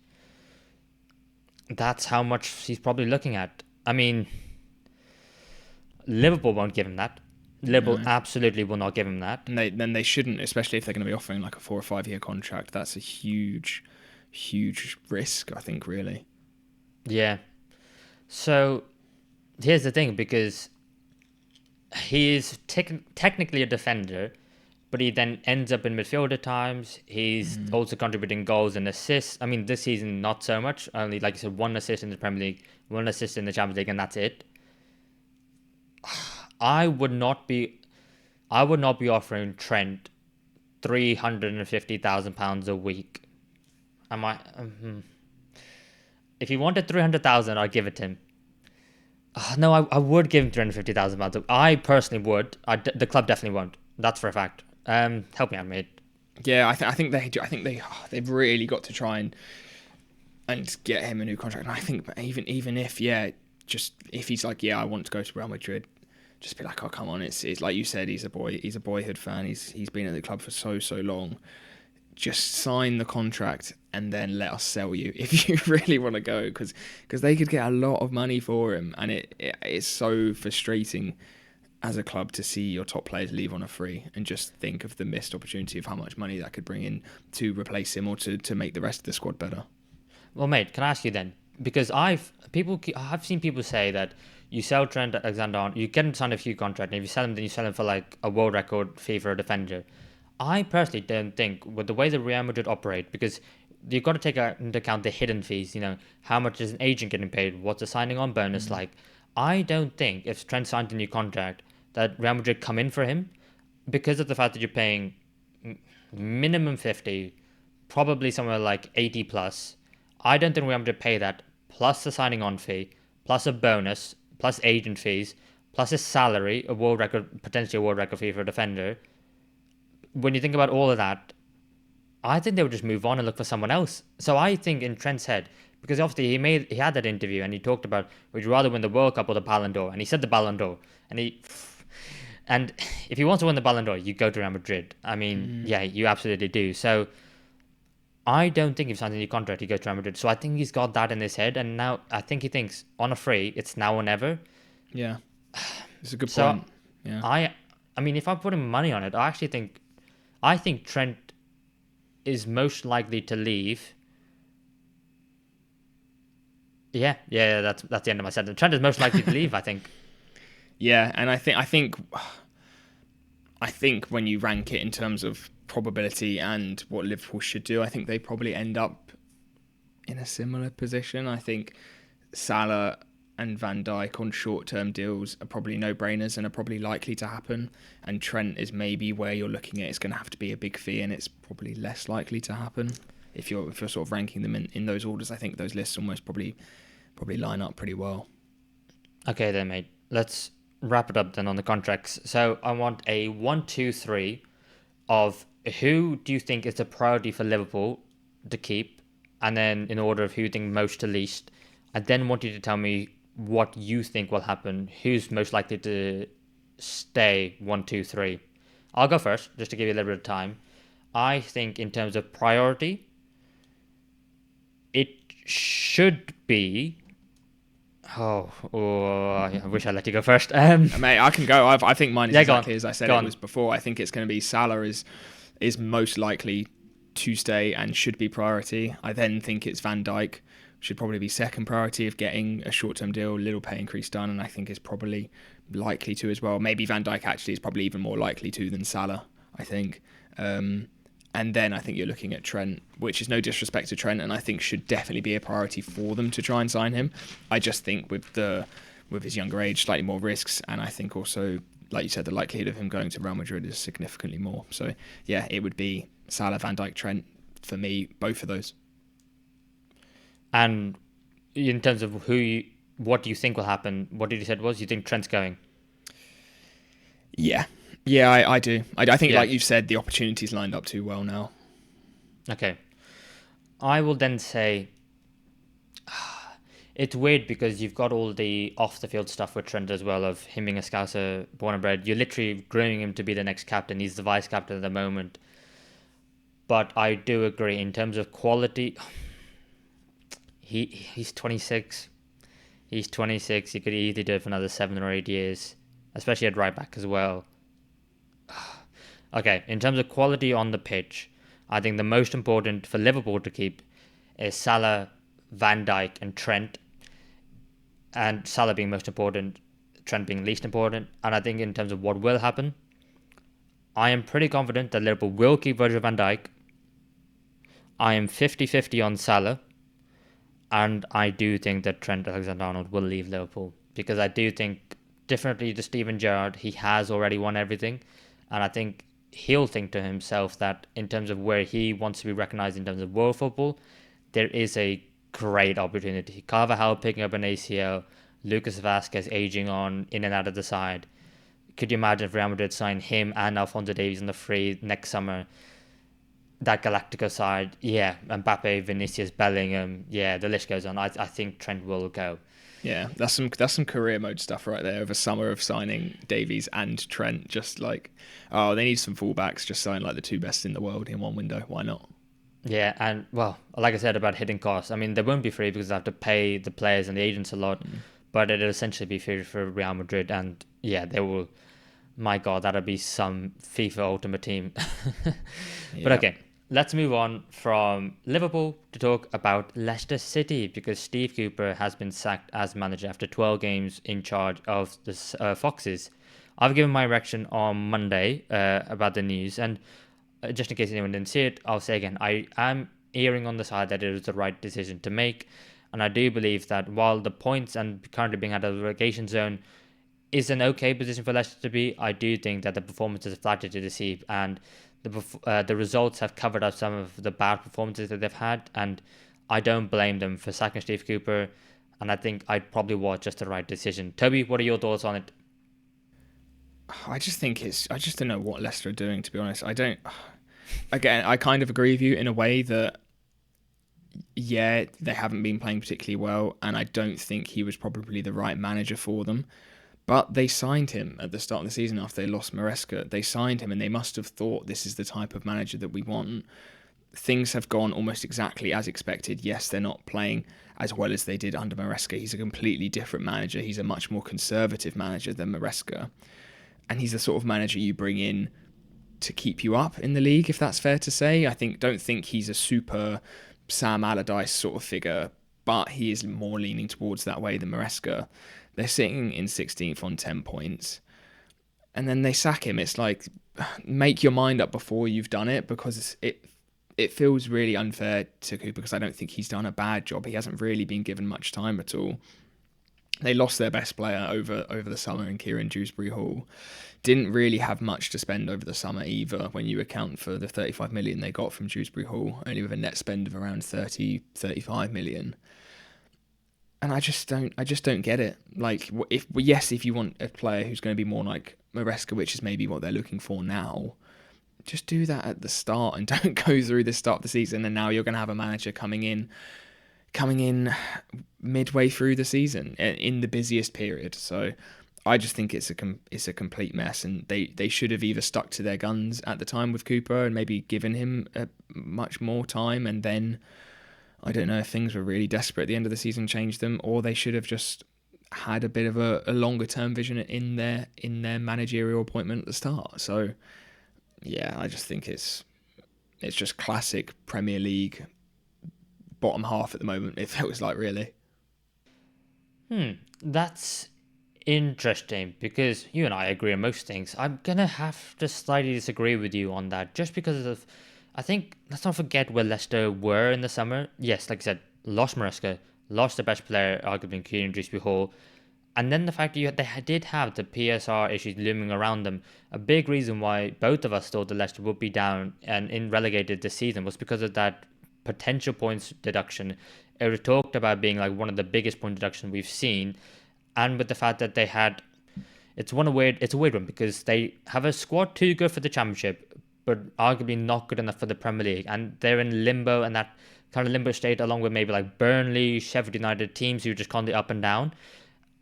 That's how much he's probably looking at. I mean, Liverpool won't give him that. Liverpool absolutely will not give him that. And they shouldn't, especially if they're going to be offering like a 4 or 5 year contract. That's a huge, huge risk, I think, really. Yeah. So here's the thing, because he is technically a defender, but he then ends up in midfield at times. He's also contributing goals and assists. I mean, this season, not so much. Only, like you said, 1 assist in the Premier League, 1 assist in the Champions League, and that's it. I would not be... I would not be offering Trent £350,000 a week. Am I? If he wanted 300,000, I'd give it to him. No, I would give him £350,000. I personally would. The club definitely won't. That's for a fact. Help me out, mate. Yeah, I think they've really got to try and get him a new contract. And I think even if just if he's like, I want to go to Real Madrid, just be like, oh come on, it's like you said, he's a boyhood fan. He's been at the club for so long. Just sign the contract and then let us sell you if you really want to go, because they could get a lot of money for him, and it's so frustrating as a club to see your top players leave on a free, and just think of the missed opportunity of how much money that could bring in to replace him or to make the rest of the squad better. Well, mate, can I ask you then? Because I've seen people say that you sell Trent Alexander-Arnold, you get him to sign a few contracts, and if you sell him, then you sell him for like a world record fee for a defender. I personally don't think, with the way the Real Madrid operate, because you've got to take into account the hidden fees, how much is an agent getting paid, what's a signing on bonus like. I don't think if Trent signed a new contract that Real Madrid come in for him, because of the fact that you're paying minimum 50, probably somewhere like 80 plus. I don't think Real Madrid pay that, plus the signing on fee, plus a bonus, plus agent fees, plus his salary, potentially a world record fee for a defender. When you think about all of that, I think they would just move on and look for someone else. So I think in Trent's head, because obviously he had that interview and he talked about, would you rather win the World Cup or the Ballon d'Or? And he said the Ballon d'Or. And if he wants to win the Ballon d'Or, you go to Real Madrid. I mean, yeah, you absolutely do. So I don't think if he signs a new contract, he goes to Real Madrid. So I think he's got that in his head, and now I think he thinks on a free, it's now or never. Yeah, it's a good point. Yeah, I mean, if I'm putting money on it, I think Trent is most likely to leave. Yeah, that's the end of my sentence. Trent is most likely to leave, I think. Yeah, and I think when you rank it in terms of probability and what Liverpool should do, I think they probably end up in a similar position. I think Salah and Van Dijk on short-term deals are probably no-brainers and are probably likely to happen. And Trent is maybe where you're looking at it's going to have to be a big fee, and it's probably less likely to happen. If you're sort of ranking them in those orders, I think those lists almost probably line up pretty well. Okay then, mate. Let's wrap it up then on the contracts. So I want a 1, 2, 3 of who do you think is the priority for Liverpool to keep, and then in order of who you think most to least. I then want you to tell me what you think will happen. Who's most likely to stay 1, 2, 3? I'll go first, just to give you a little bit of time. I think in terms of priority, it should be... Oh, I wish I let you go first. Mate, I can go. I think mine is exactly as I said it was before. I think it's going to be Salah is most likely to stay and should be priority. I then think it's Van Dijk should probably be second priority of getting a short-term deal, little pay increase done, and I think is probably likely to as well. Maybe Van Dijk actually is probably even more likely to than Salah, I think. And then I think you're looking at Trent, which is no disrespect to Trent, and I think should definitely be a priority for them to try and sign him. I just think with his younger age, slightly more risks, and I think also, like you said, the likelihood of him going to Real Madrid is significantly more. So yeah, it would be Salah, Van Dijk, Trent for me, both of those. And in terms of what do you think will happen? What did you say was? You think Trent's going? Yeah, I do. I think, like you've said, the opportunities lined up too well now. Okay. I will then say it's weird because you've got all the off-the-field stuff with Trent as well, of him being a Scouser, born and bred. You're literally growing him to be the next captain. He's the vice-captain at the moment. But I do agree, in terms of quality, he's 26. He's 26. He could easily do it for another 7 or 8 years, especially at right back as well. Okay, in terms of quality on the pitch, I think the most important for Liverpool to keep is Salah, Van Dijk and Trent. And Salah being most important, Trent being least important. And I think in terms of what will happen, I am pretty confident that Liverpool will keep Virgil van Dijk. I am 50-50 on Salah. And I do think that Trent Alexander-Arnold will leave Liverpool. Because I do think, differently to Steven Gerrard, he has already won everything. And I think he'll think to himself that in terms of where he wants to be recognised in terms of world football, there is a great opportunity. Carvajal picking up an ACL, Lucas Vazquez aging on in and out of the side. Could you imagine if Real Madrid signed him and Alphonso Davies on the free next summer? That Galactico side, yeah, Mbappe, Vinicius, Bellingham, yeah, the list goes on. I think Trent will go. Yeah, that's some career mode stuff right there of a summer of signing Davies and Trent. Just like, oh, they need some fullbacks. Just sign like the two best in the world in one window. Why not? Yeah, and well, like I said about hidden costs, I mean, they won't be free because they have to pay the players and the agents a lot, but it'll essentially be free for Real Madrid. And yeah, they will, my God, that'll be some FIFA Ultimate Team. But Yeah. okay, let's move on from Liverpool to talk about Leicester City because Steve Cooper has been sacked as manager after 12 games in charge of the Foxes. I've given my reaction on Monday about the news, and just in case anyone didn't see it, I'll say again, I am erring on the side that it was the right decision to make. And I do believe that while the points and currently being out of the relegation zone is an okay position for Leicester to be, I do think that the performances have flattered to deceive, and the results have covered up some of the bad performances that they've had. And I don't blame them for sacking Steve Cooper, and I think I'd probably was just the right decision. Toby, what are your thoughts on it? I just think I just don't know what Leicester are doing, to be honest. I don't. Again, I kind of agree with you in a way that, yeah, they haven't been playing particularly well, and I don't think he was probably the right manager for them. But they signed him at the start of the season after they lost Maresca. They signed him, and they must have thought this is the type of manager that we want. Things have gone almost exactly as expected. Yes, they're not playing as well as they did under Maresca. He's a completely different manager. He's a much more conservative manager than Maresca. And he's the sort of manager you bring in to keep you up in the league, if that's fair to say. Don't think he's a super Sam Allardyce sort of figure, but he is more leaning towards that way than Maresca. They're sitting in 16th on 10 points, and then they sack him. It's like, make your mind up before you've done it, because it feels really unfair to Cooper, because I don't think he's done a bad job. He hasn't really been given much time at all. They lost their best player over the summer in Kieran Dewsbury-Hall. Didn't really have much to spend over the summer either, when you account for the 35 million they got from Dewsbury-Hall, only with a net spend of around 35 million. And I just don't get it. Like, if you want a player who's going to be more like Maresca, which is maybe what they're looking for now, just do that at the start and don't go through the start of the season. And now you're going to have a manager coming in midway through the season in the busiest period. So I just think it's a complete mess, and they should have either stuck to their guns at the time with Cooper and maybe given him much more time, and then I don't know if things were really desperate at the end of the season, changed them, or they should have just had a bit of a longer term vision in their managerial appointment at the start. So yeah, I just think it's just classic Premier League bottom half at the moment, it feels like, really. That's interesting because you and I agree on most things. I'm gonna have to slightly disagree with you on that, just because of, I think, let's not forget where Leicester were in the summer. Yes, like I said, lost Maresca, lost the best player, arguably Kieran Dewsbury-Hall, and then the fact that they did have the PSR issues looming around them. A big reason why both of us thought that Leicester would be down and in relegated this season was because of that potential points deduction. It was talked about being like one of the biggest point deductions we've seen, and with the fact that they had, it's a weird one because they have a squad too good for the Championship, but arguably not good enough for the Premier League, and they're in limbo, and that kind of limbo state along with maybe like Burnley, Sheffield United, teams who just can't get up and down.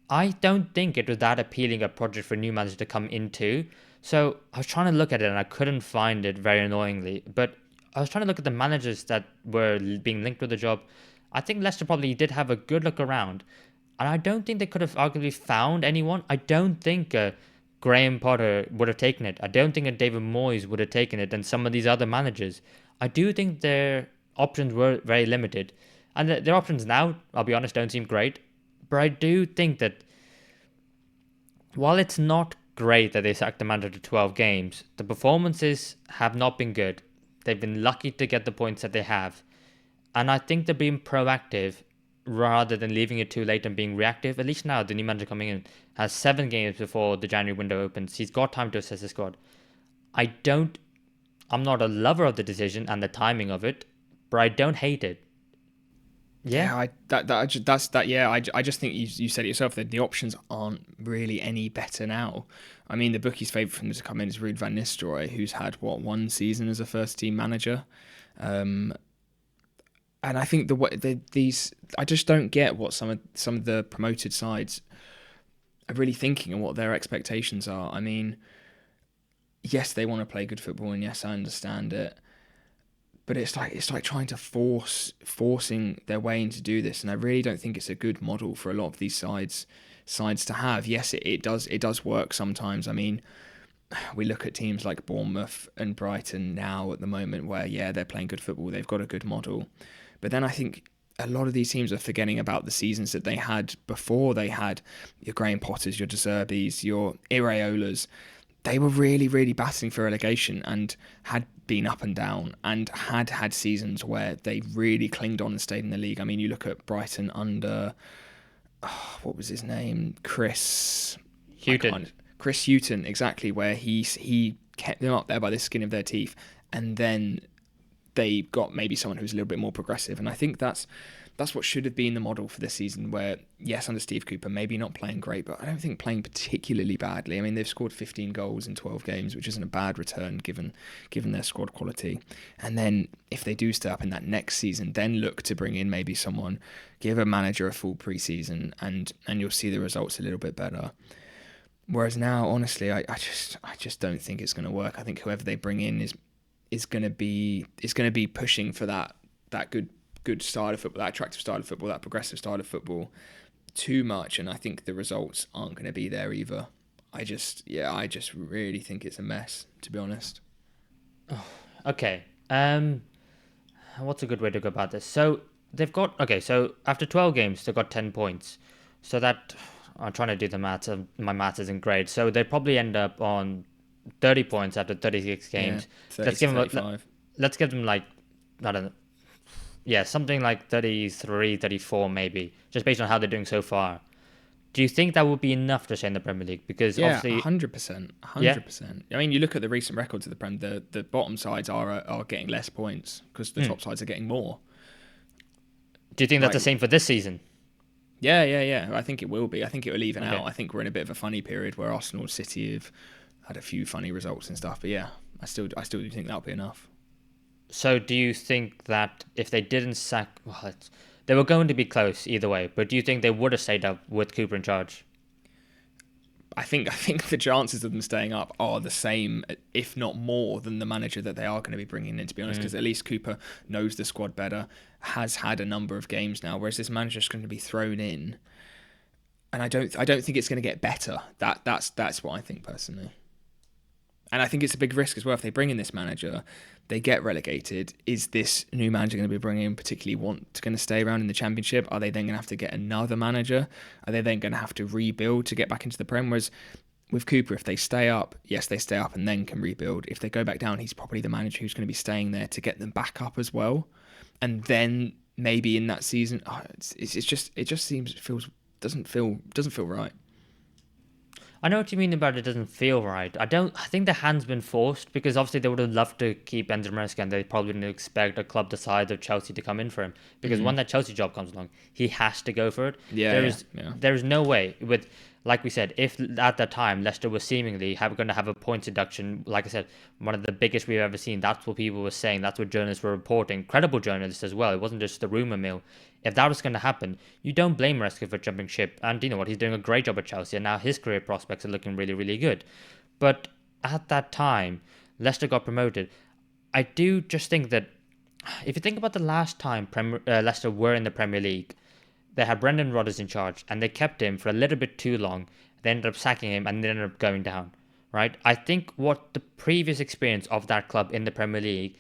I don't think it was that appealing a project for a new manager to come into. So I was trying to look at it and I couldn't find it, very annoyingly. But I was trying to look at the managers that were being linked with the job. I think Leicester probably did have a good look around. And I don't think they could have arguably found anyone. I don't think Graham Potter would have taken it. I don't think David Moyes would have taken it, and some of these other managers. I do think their options were very limited. And their options now, I'll be honest, don't seem great. But I do think that while it's not great that they sacked the manager to 12 games, the performances have not been good. They've been lucky to get the points that they have. And I think they're being proactive rather than leaving it too late and being reactive. At least now, the new manager coming in has 7 games before the January window opens. He's got time to assess the squad. I'm not a lover of the decision and the timing of it, but I don't hate it. Yeah. Yeah, that's that. Yeah, I just think you said it yourself that the options aren't really any better now. I mean, the bookies' favourite for them to come in is Ruud van Nistelrooy, who's had one season as a first team manager, and I think these I just don't get what some of the promoted sides are really thinking and what their expectations are. I mean, yes, they want to play good football, and yes, I understand it. But it's like trying to forcing their way into do this, and I really don't think it's a good model for a lot of these sides to have. Yes, it does work sometimes. I mean, we look at teams like Bournemouth and Brighton now at the moment, where they're playing good football, they've got a good model, but then I think a lot of these teams are forgetting about the seasons that they had before. They had your Graham Potters, your De Zerbis, your Iraolas. They were really, really battling for relegation and had been up and down and had seasons where they really clinged on and stayed in the league. I mean, you look at Brighton under, what was his name? Chris Hughton, exactly, where he kept them up there by the skin of their teeth, and then they got maybe someone who's a little bit more progressive. And I think that's what should have been the model for this season, where, yes, under Steve Cooper, maybe not playing great, but I don't think playing particularly badly. I mean, they've scored 15 goals in 12 games, which isn't a bad return given their squad quality. And then if they do stay up in that next season, then look to bring in maybe someone, give a manager a full pre-season, and you'll see the results a little bit better. Whereas now, honestly, I just don't think it's going to work. I think whoever they bring in is going to be pushing for that good style of football, that attractive style of football, that progressive style of football too much, and I think the results aren't going to be there either. I just really think it's a mess, to be honest. Okay. What's a good way to go about this? So so after 12 games, they've got 10 points. So that, I'm trying to do the maths, my maths isn't great. So they probably end up on 30 points after 36 games. Yeah, 30 let's give them like, I don't know. Yeah, something like 33, 34 maybe, just based on how they're doing so far. Do you think that would be enough to stay in the Premier League? Because obviously, 100%. I mean, you look at the recent records of the Prem. The bottom sides are getting less points because the top sides are getting more. Do you think that's the same for this season? Yeah. I think it will be. I think it will even out. I think we're in a bit of a funny period where Arsenal, City have had a few funny results and stuff. But yeah, I still do think that'll be enough. So do you think that if they didn't sack... Well, they were going to be close either way, but do you think they would have stayed up with Cooper in charge? I think the chances of them staying up are the same, if not more, than the manager that they are going to be bringing in, to be honest, because at least Cooper knows the squad better, has had a number of games now, whereas this manager's going to be thrown in, and I don't think it's going to get better. That's what I think personally. And I think it's a big risk as well. If they bring in this manager, they get relegated. Is this new manager going to be bringing in particularly going to stay around in the Championship? Are they then going to have to get another manager? Are they then going to have to rebuild to get back into the Prem? Whereas with Cooper, if they stay up, yes, they stay up and then can rebuild. If they go back down, he's probably the manager who's going to be staying there to get them back up as well. And then maybe in that season, doesn't feel right. I know what you mean about it doesn't feel right. I think the hand's been forced because obviously they would have loved to keep Enzo Maresca and they probably didn't expect a club the size of Chelsea to come in for him. Because when that Chelsea job comes along, he has to go for it. There is no way with, like we said, if at that time Leicester was seemingly going to have a points deduction, like I said, one of the biggest we've ever seen. That's what people were saying. That's what journalists were reporting. Credible journalists as well. It wasn't just the rumour mill. If that was going to happen, you don't blame Maresca for jumping ship. And you know what? He's doing a great job at Chelsea. And now his career prospects are looking really, really good. But at that time, Leicester got promoted. I do just think that if you think about the last time Leicester were in the Premier League, they had Brendan Rodgers in charge and they kept him for a little bit too long. They ended up sacking him and they ended up going down. Right? I think what the previous experience of that club in the Premier League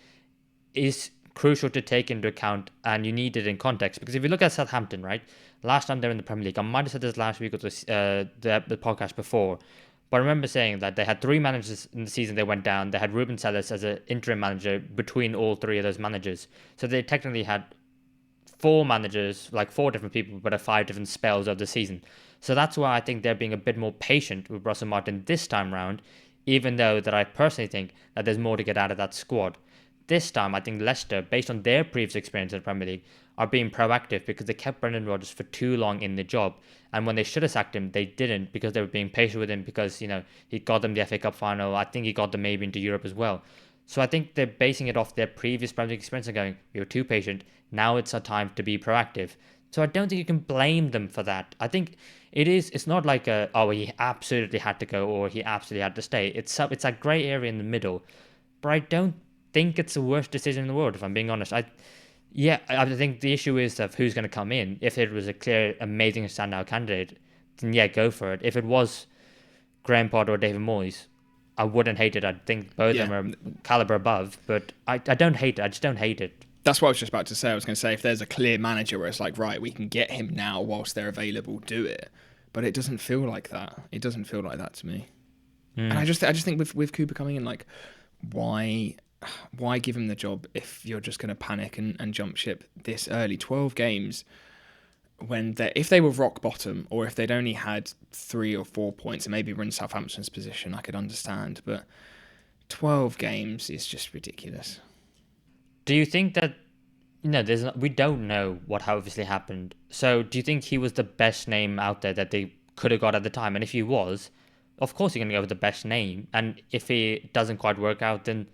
is crucial to take into account, and you need it in context, because if you look at Southampton, right, last time they were in the Premier League, I might have said this last week or the podcast before, but I remember saying that they had 3 managers in the season they went down. They had Ruben Sellers as an interim manager between all 3 of those managers, so they technically had 4 managers, like 4 different people, but at 5 different spells of the season. So that's why I think they're being a bit more patient with Russell Martin this time round, even though that I personally think that there's more to get out of that squad. This time, I think Leicester, based on their previous experience in the Premier League, are being proactive because they kept Brendan Rodgers for too long in the job. And when they should have sacked him, they didn't because they were being patient with him because, he got them the FA Cup final. I think he got them maybe into Europe as well. So I think they're basing it off their previous Premier League experience and going, we were too patient. Now it's our time to be proactive. So I don't think you can blame them for that. I think it's not like he absolutely had to go or he absolutely had to stay. It's that grey area in the middle. But I don't think it's the worst decision in the world, if I'm being honest. I think the issue is of who's going to come in. If it was a clear, amazing standout candidate, then yeah, go for it. If it was Graham Potter or David Moyes, I wouldn't hate it. I think both of them are caliber above, but I don't hate it. I just don't hate it. That's what I was just about to say. I was going to say, if there's a clear manager where it's like, right, we can get him now whilst they're available, do it. But it doesn't feel like that. It doesn't feel like that to me. And I just think with Cooper coming in, like, why give him the job if you're just going to panic and jump ship this early? 12 games, if they were rock bottom, or if they'd only had 3 or 4 points and maybe were in Southampton's position, I could understand. But 12 games is just ridiculous. Do you think that, we don't know what obviously happened. So do you think he was the best name out there that they could have got at the time? And if he was, of course you're going to go with the best name. And if he doesn't quite work out, then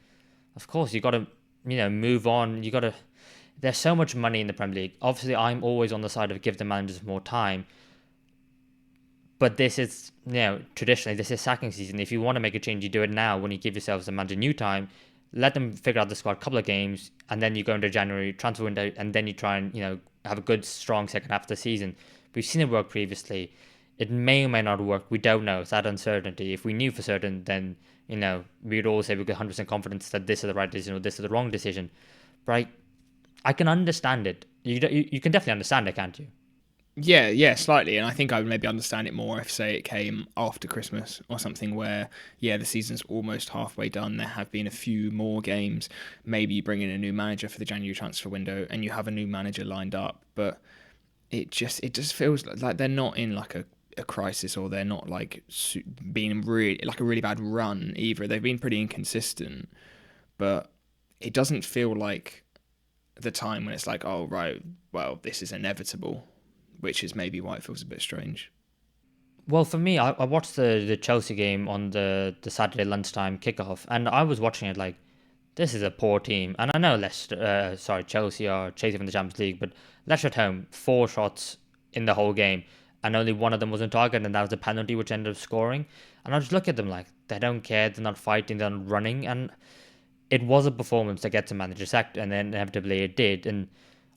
of course you got to, move on. There's so much money in the Premier League. Obviously, I'm always on the side of give the managers more time. But this is, traditionally, this is sacking season. If you want to make a change, you do it now when you give yourselves the manager new time. Let them figure out the squad, a couple of games, and then you go into January, transfer window, and then you try and, have a good, strong second half of the season. We've seen it work previously. It may or may not work. We don't know. It's that uncertainty. If we knew for certain, then, we would all say we've got 100% confidence that this is the right decision or this is the wrong decision. But I can understand it. You can definitely understand it, can't you? Yeah, slightly. And I think I would maybe understand it more if, say, it came after Christmas or something where, the season's almost halfway done. There have been a few more games. Maybe you bring in a new manager for the January transfer window and you have a new manager lined up. But it just feels like they're not in like a crisis, or they're not like being really like a really bad run either. They've been pretty inconsistent, but it doesn't feel like the time when it's like, oh, right, well, this is inevitable, which is maybe why it feels a bit strange. Well, for me, I watched the Chelsea game on the Saturday lunchtime kickoff, and I was watching it like, this is a poor team. And I know Chelsea are chasing for the Champions League, but Leicester at home, 4 shots in the whole game, and only one of them was on target, and that was a penalty which ended up scoring. And I just look at them like, they don't care, they're not fighting, they're not running, and it was a performance that gets a manager sacked, and then inevitably it did. And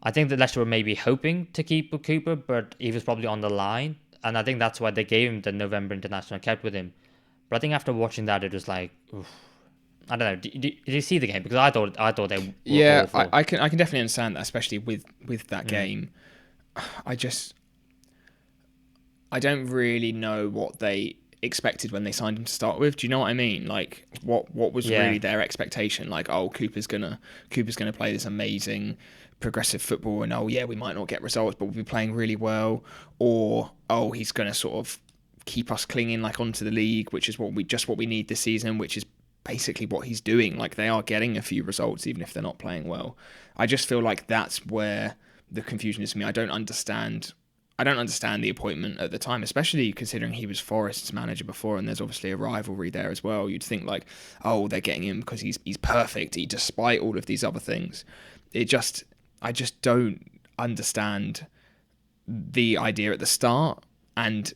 I think that Leicester were maybe hoping to keep Cooper, but he was probably on the line, and I think that's why they gave him the November international, kept with him. But I think after watching that, it was like, oof. I don't know. Did you see the game? Because I thought they were awful. I can definitely understand that, especially with that game. I don't really know what they expected when they signed him to start with. Do you know what I mean? Like, what was really their expectation? Like, oh, Cooper's gonna play this amazing progressive football, and we might not get results, but we'll be playing really well. Or he's gonna sort of keep us clinging like onto the league, which is what we need this season, which is basically what he's doing. Like, they are getting a few results even if they're not playing well. I just feel like that's where the confusion is for me. I don't understand the appointment at the time, especially considering he was Forest's manager before, and there's obviously a rivalry there as well. You'd think like, oh, they're getting him because he's perfect, despite all of these other things. I just don't understand the idea at the start, and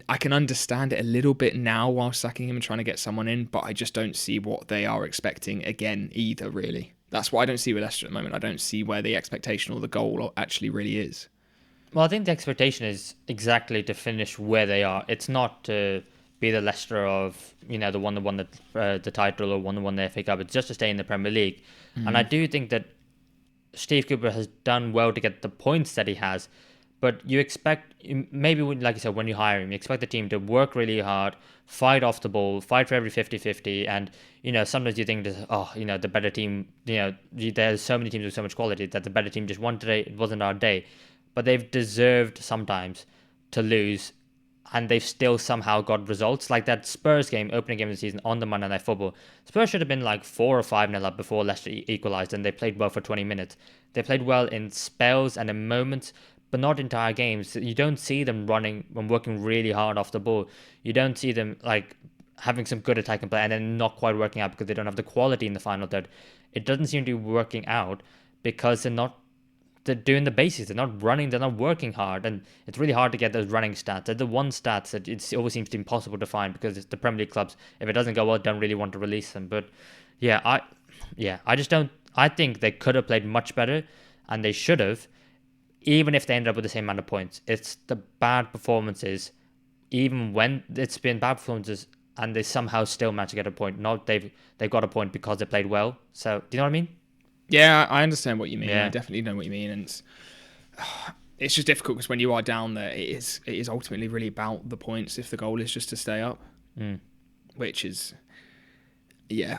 I can understand it a little bit now while sacking him and trying to get someone in, but I just don't see what they are expecting again either, really. That's what I don't see with Leicester at the moment. I don't see where the expectation or the goal actually really is. Well, I think the expectation is exactly to finish where they are. It's not to be the Leicester of, the one that won the title or one that won the FA Cup. It's just to stay in the Premier League. Mm-hmm. And I do think that Steve Cooper has done well to get the points that he has. But you expect, maybe, like you said, when you hire him, you expect the team to work really hard, fight off the ball, fight for every 50-50. And, sometimes you think, the better team, there's so many teams with so much quality that the better team just won today. It wasn't our day. But they've deserved sometimes to lose. and they've still somehow got results. Like that Spurs game, opening game of the season on the Monday Night Football. Spurs should have been like 4 or 5-0 up before Leicester equalised, and they played well for 20 minutes. They played well in spells and in moments, but not entire games. You don't see them running and working really hard off the ball. You don't see them like having some good attacking play and then not quite working out because they don't have the quality in the final third. It doesn't seem to be working out because they're doing the basics. They're not running. They're not working hard, and it's really hard to get those running stats. They're the one stats that it always seems impossible to find because it's the Premier League clubs. If it doesn't go well, don't really want to release them. But I just don't. I think they could have played much better, and they should have, even if they ended up with the same amount of points. It's the bad performances, even when it's been bad performances, and they somehow still manage to get a point. Not they've got a point because they played well. So do you know what I mean? Yeah, I understand what you mean. Yeah. I definitely know what you mean, and it's just difficult because when you are down there, it is ultimately really about the points. If the goal is just to stay up, which is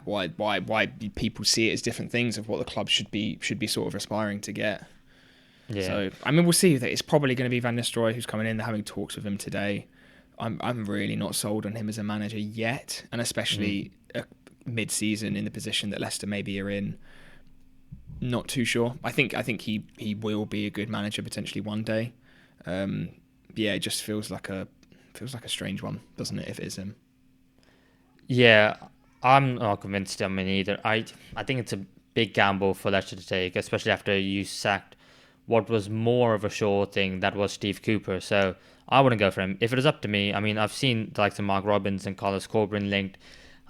why people see it as different things of what the club should be sort of aspiring to get. Yeah. So I mean, we'll see. That it's probably going to be Van Nistelrooy who's coming in. They're having talks with him today. I'm really not sold on him as a manager yet, and especially mid-season in the position that Leicester maybe are in. Not too sure. I think he will be a good manager potentially one day. It just feels like a strange one, doesn't it? If it is him. Yeah, I'm not convinced of him either. I think it's a big gamble for Leicester to take, especially after you sacked what was more of a sure thing, that was Steve Cooper. So I wouldn't go for him. If it was up to me, I mean, I've seen the likes of Mark Robbins and Carlos Corbin linked.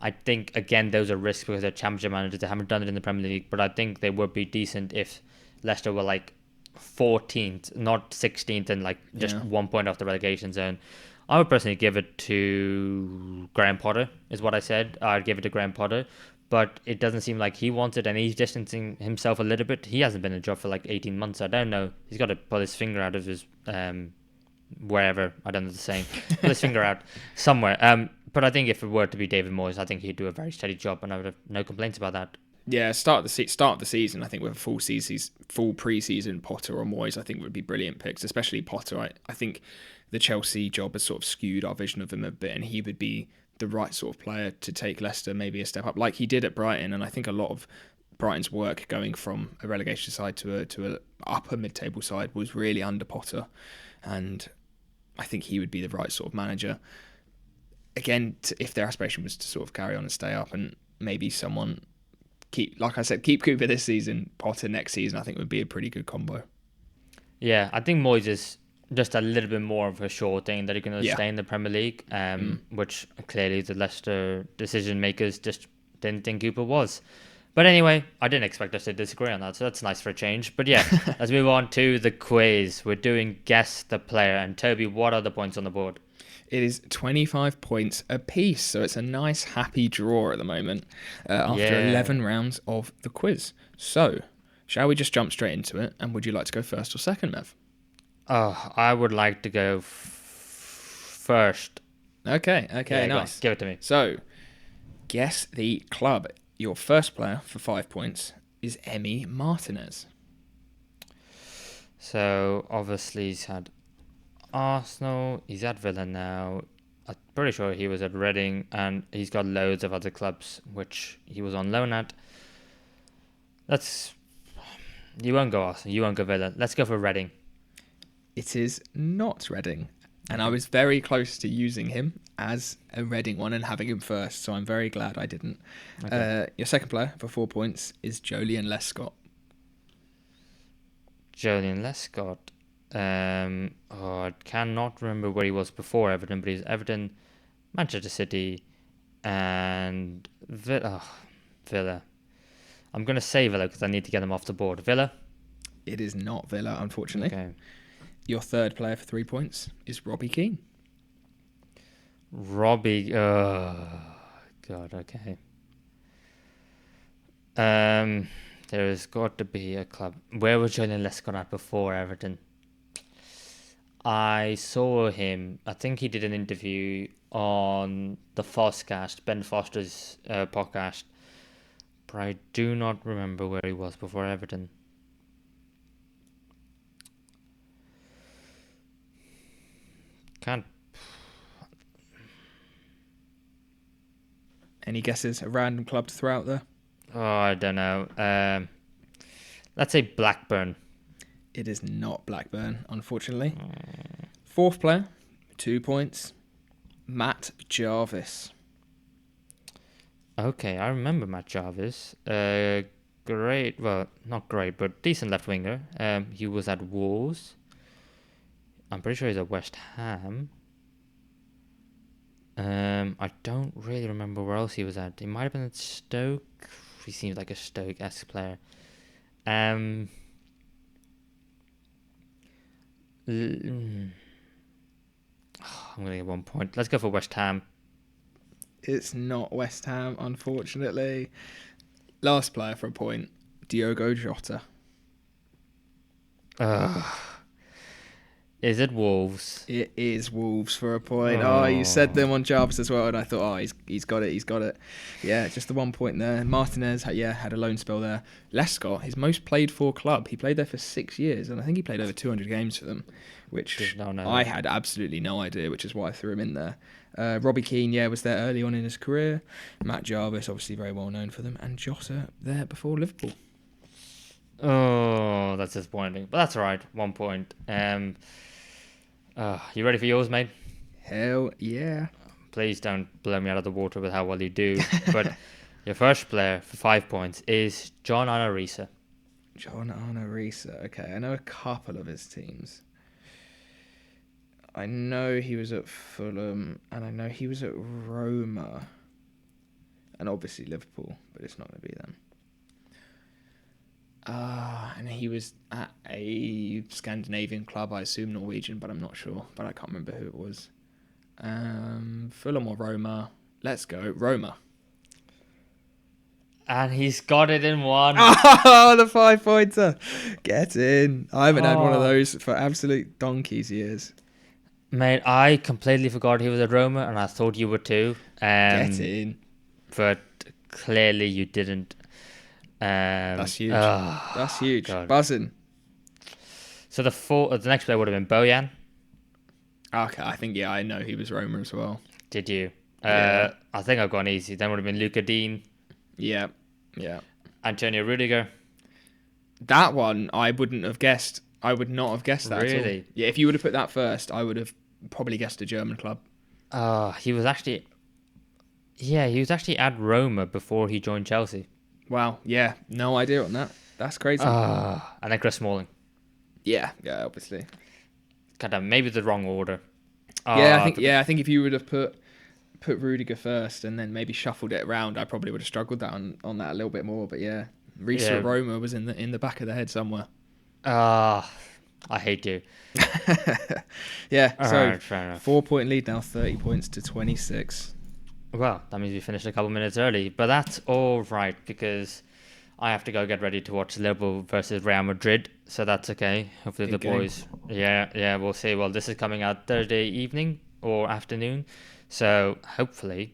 I think, again, those are risks because they're championship managers. They haven't done it in the Premier League, but I think they would be decent if Leicester were like 14th, not 16th, and like just 1 point off the relegation zone. I would personally give it to Graham Potter, is what I said. I'd give it to Graham Potter, but it doesn't seem like he wants it, and he's distancing himself a little bit. He hasn't been in a job for like 18 months. I don't know. He's got to pull his finger out of his wherever. I don't know the saying. Pull his finger out somewhere. But I think if it were to be David Moyes, I think he'd do a very steady job, and I would have no complaints about that. Yeah, start of the season. I think with a full pre-season, Potter or Moyes, I think would be brilliant picks. Especially Potter. I think the Chelsea job has sort of skewed our vision of him a bit, and he would be the right sort of player to take Leicester maybe a step up, like he did at Brighton. And I think a lot of Brighton's work going from a relegation side to a upper mid-table side was really under Potter, and I think he would be the right sort of manager. Again, if their aspiration was to sort of carry on and stay up, and maybe someone keep Cooper this season, Potter next season, I think would be a pretty good combo. Yeah, I think Moyes is just a little bit more of a sure thing that he's going to stay in the Premier League, which clearly the Leicester decision makers just didn't think Cooper was. But anyway, I didn't expect us to disagree on that, so that's nice for a change. But yeah, let's move on to the quiz. We're doing Guess the Player. And Toby, what are the points on the board? It is 25 points apiece, so it's a nice, happy draw at the moment after 11 rounds of the quiz. So, shall we just jump straight into it? And would you like to go first or second, Mev? Oh, I would like to go first. Okay, nice. Give it to me. So, guess the club. Your first player for 5 points is Emi Martinez. So, obviously, he's had Arsenal, he's at Villa now. I'm pretty sure he was at Reading, and he's got loads of other clubs which he was on loan at. You won't go Arsenal, you won't go Villa. Let's go for Reading. It is not Reading, and I was very close to using him as a Reading one and having him first, so I'm very glad I didn't. Okay. Your second player for 4 points is Joleon Lescott. Joleon Lescott. I cannot remember where he was before Everton, but he's Everton, Manchester City, and Villa. I'm going to say Villa because I need to get them off the board. Villa? It is not Villa, unfortunately. Okay. Your third player for 3 points is Robbie Keane. Robbie, oh, God, okay. There's got to be a club. Where was Joleon Lescott at before Everton? I saw him. I think he did an interview on the Foscast, Ben Foster's podcast, but I do not remember where he was before Everton. Any guesses? A random club to throw out there? Oh, I don't know. Let's say Blackburn. It is not Blackburn, unfortunately. Fourth player, 2 points. Matt Jarvis. Okay, I remember Matt Jarvis. Great, well, not great, but decent left winger. He was at Wolves. I'm pretty sure he's at West Ham. I don't really remember where else he was at. He might have been at Stoke. He seems like a Stoke-esque player. I'm gonna get 1 point. Let's go for West Ham. It's not West Ham, unfortunately. Last player for a point, Diogo Jota. Is it Wolves? It is Wolves for a point. Oh, you said them on Jarvis as well, and I thought, he's got it. Yeah, just the 1 point there. Martinez, had a loan spell there. Lescott, his most played for club. He played there for 6 years, and I think he played over 200 games for them, which I had absolutely no idea, which is why I threw him in there. Robbie Keane, was there early on in his career. Matt Jarvis, obviously very well known for them, and Jota there before Liverpool. Oh, that's disappointing, but that's all right. 1 point. You ready for yours, mate? Hell yeah. Please don't blow me out of the water with how well you do. But your first player for 5 points is John Arne. John Arne. Okay, I know a couple of his teams. I know he was at Fulham, and I know he was at Roma, and obviously Liverpool, but it's not going to be them. And he was at a Scandinavian club, I assume Norwegian, but I'm not sure. But I can't remember who it was. Fulham or Roma? Let's go Roma. And he's got it in one. Oh, the 5-pointer! Get in. I haven't had one of those for absolute donkey's years. Mate, I completely forgot he was at Roma, and I thought you would too. Get in. But clearly you didn't. That's huge. That's huge. God. Buzzing. So the next player would have been Bojan. Okay, I think I know he was Roma as well. Did you? Yeah. I think I've gone easy. Then would have been Luca Dean. Yeah. Antonio Rudiger. That one I wouldn't have guessed. I would not have guessed that. Really? At all. Yeah, if you would have put that first, I would have probably guessed a German club. He was actually at Roma before he joined Chelsea. Wow. Yeah. No idea on that. That's crazy. And then Chris Smalling. Yeah. Obviously. Kind of maybe the wrong order. I think if you would have put Rudiger first and then maybe shuffled it around, I probably would have struggled on that a little bit more. But yeah, Reece at Roma was in the back of the head somewhere. I hate you. Yeah. All right, fair enough. 4 point lead now, 30 points to 26. Well, that means we finished a couple minutes early, but that's all right because I have to go get ready to watch Liverpool versus Real Madrid, so that's okay. Hopefully Good game. Boys, we'll see. Well, this is coming out Thursday evening or afternoon, so hopefully,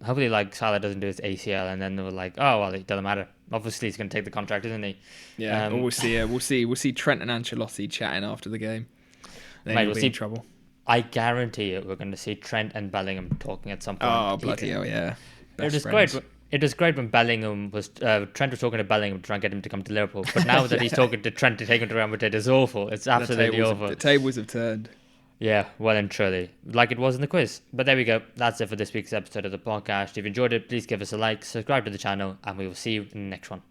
like Salah doesn't do his ACL, and then they're like, oh well, it doesn't matter. Obviously, he's going to take the contract, isn't he? Yeah, we'll see. We'll see Trent and Ancelotti chatting after the game. Then Mate, we'll be in trouble. I guarantee you, we're going to see Trent and Bellingham talking at some point. Oh bloody hell, yeah! It was great. It was great when Bellingham was Trent was talking to Bellingham to try and get him to come to Liverpool. But now that he's talking to Trent to take him to Real Madrid, it's awful. It's absolutely awful. The tables have turned. Yeah, well and truly, like it was in the quiz. But there we go. That's it for this week's episode of the podcast. If you enjoyed it, please give us a like, subscribe to the channel, and we will see you in the next one.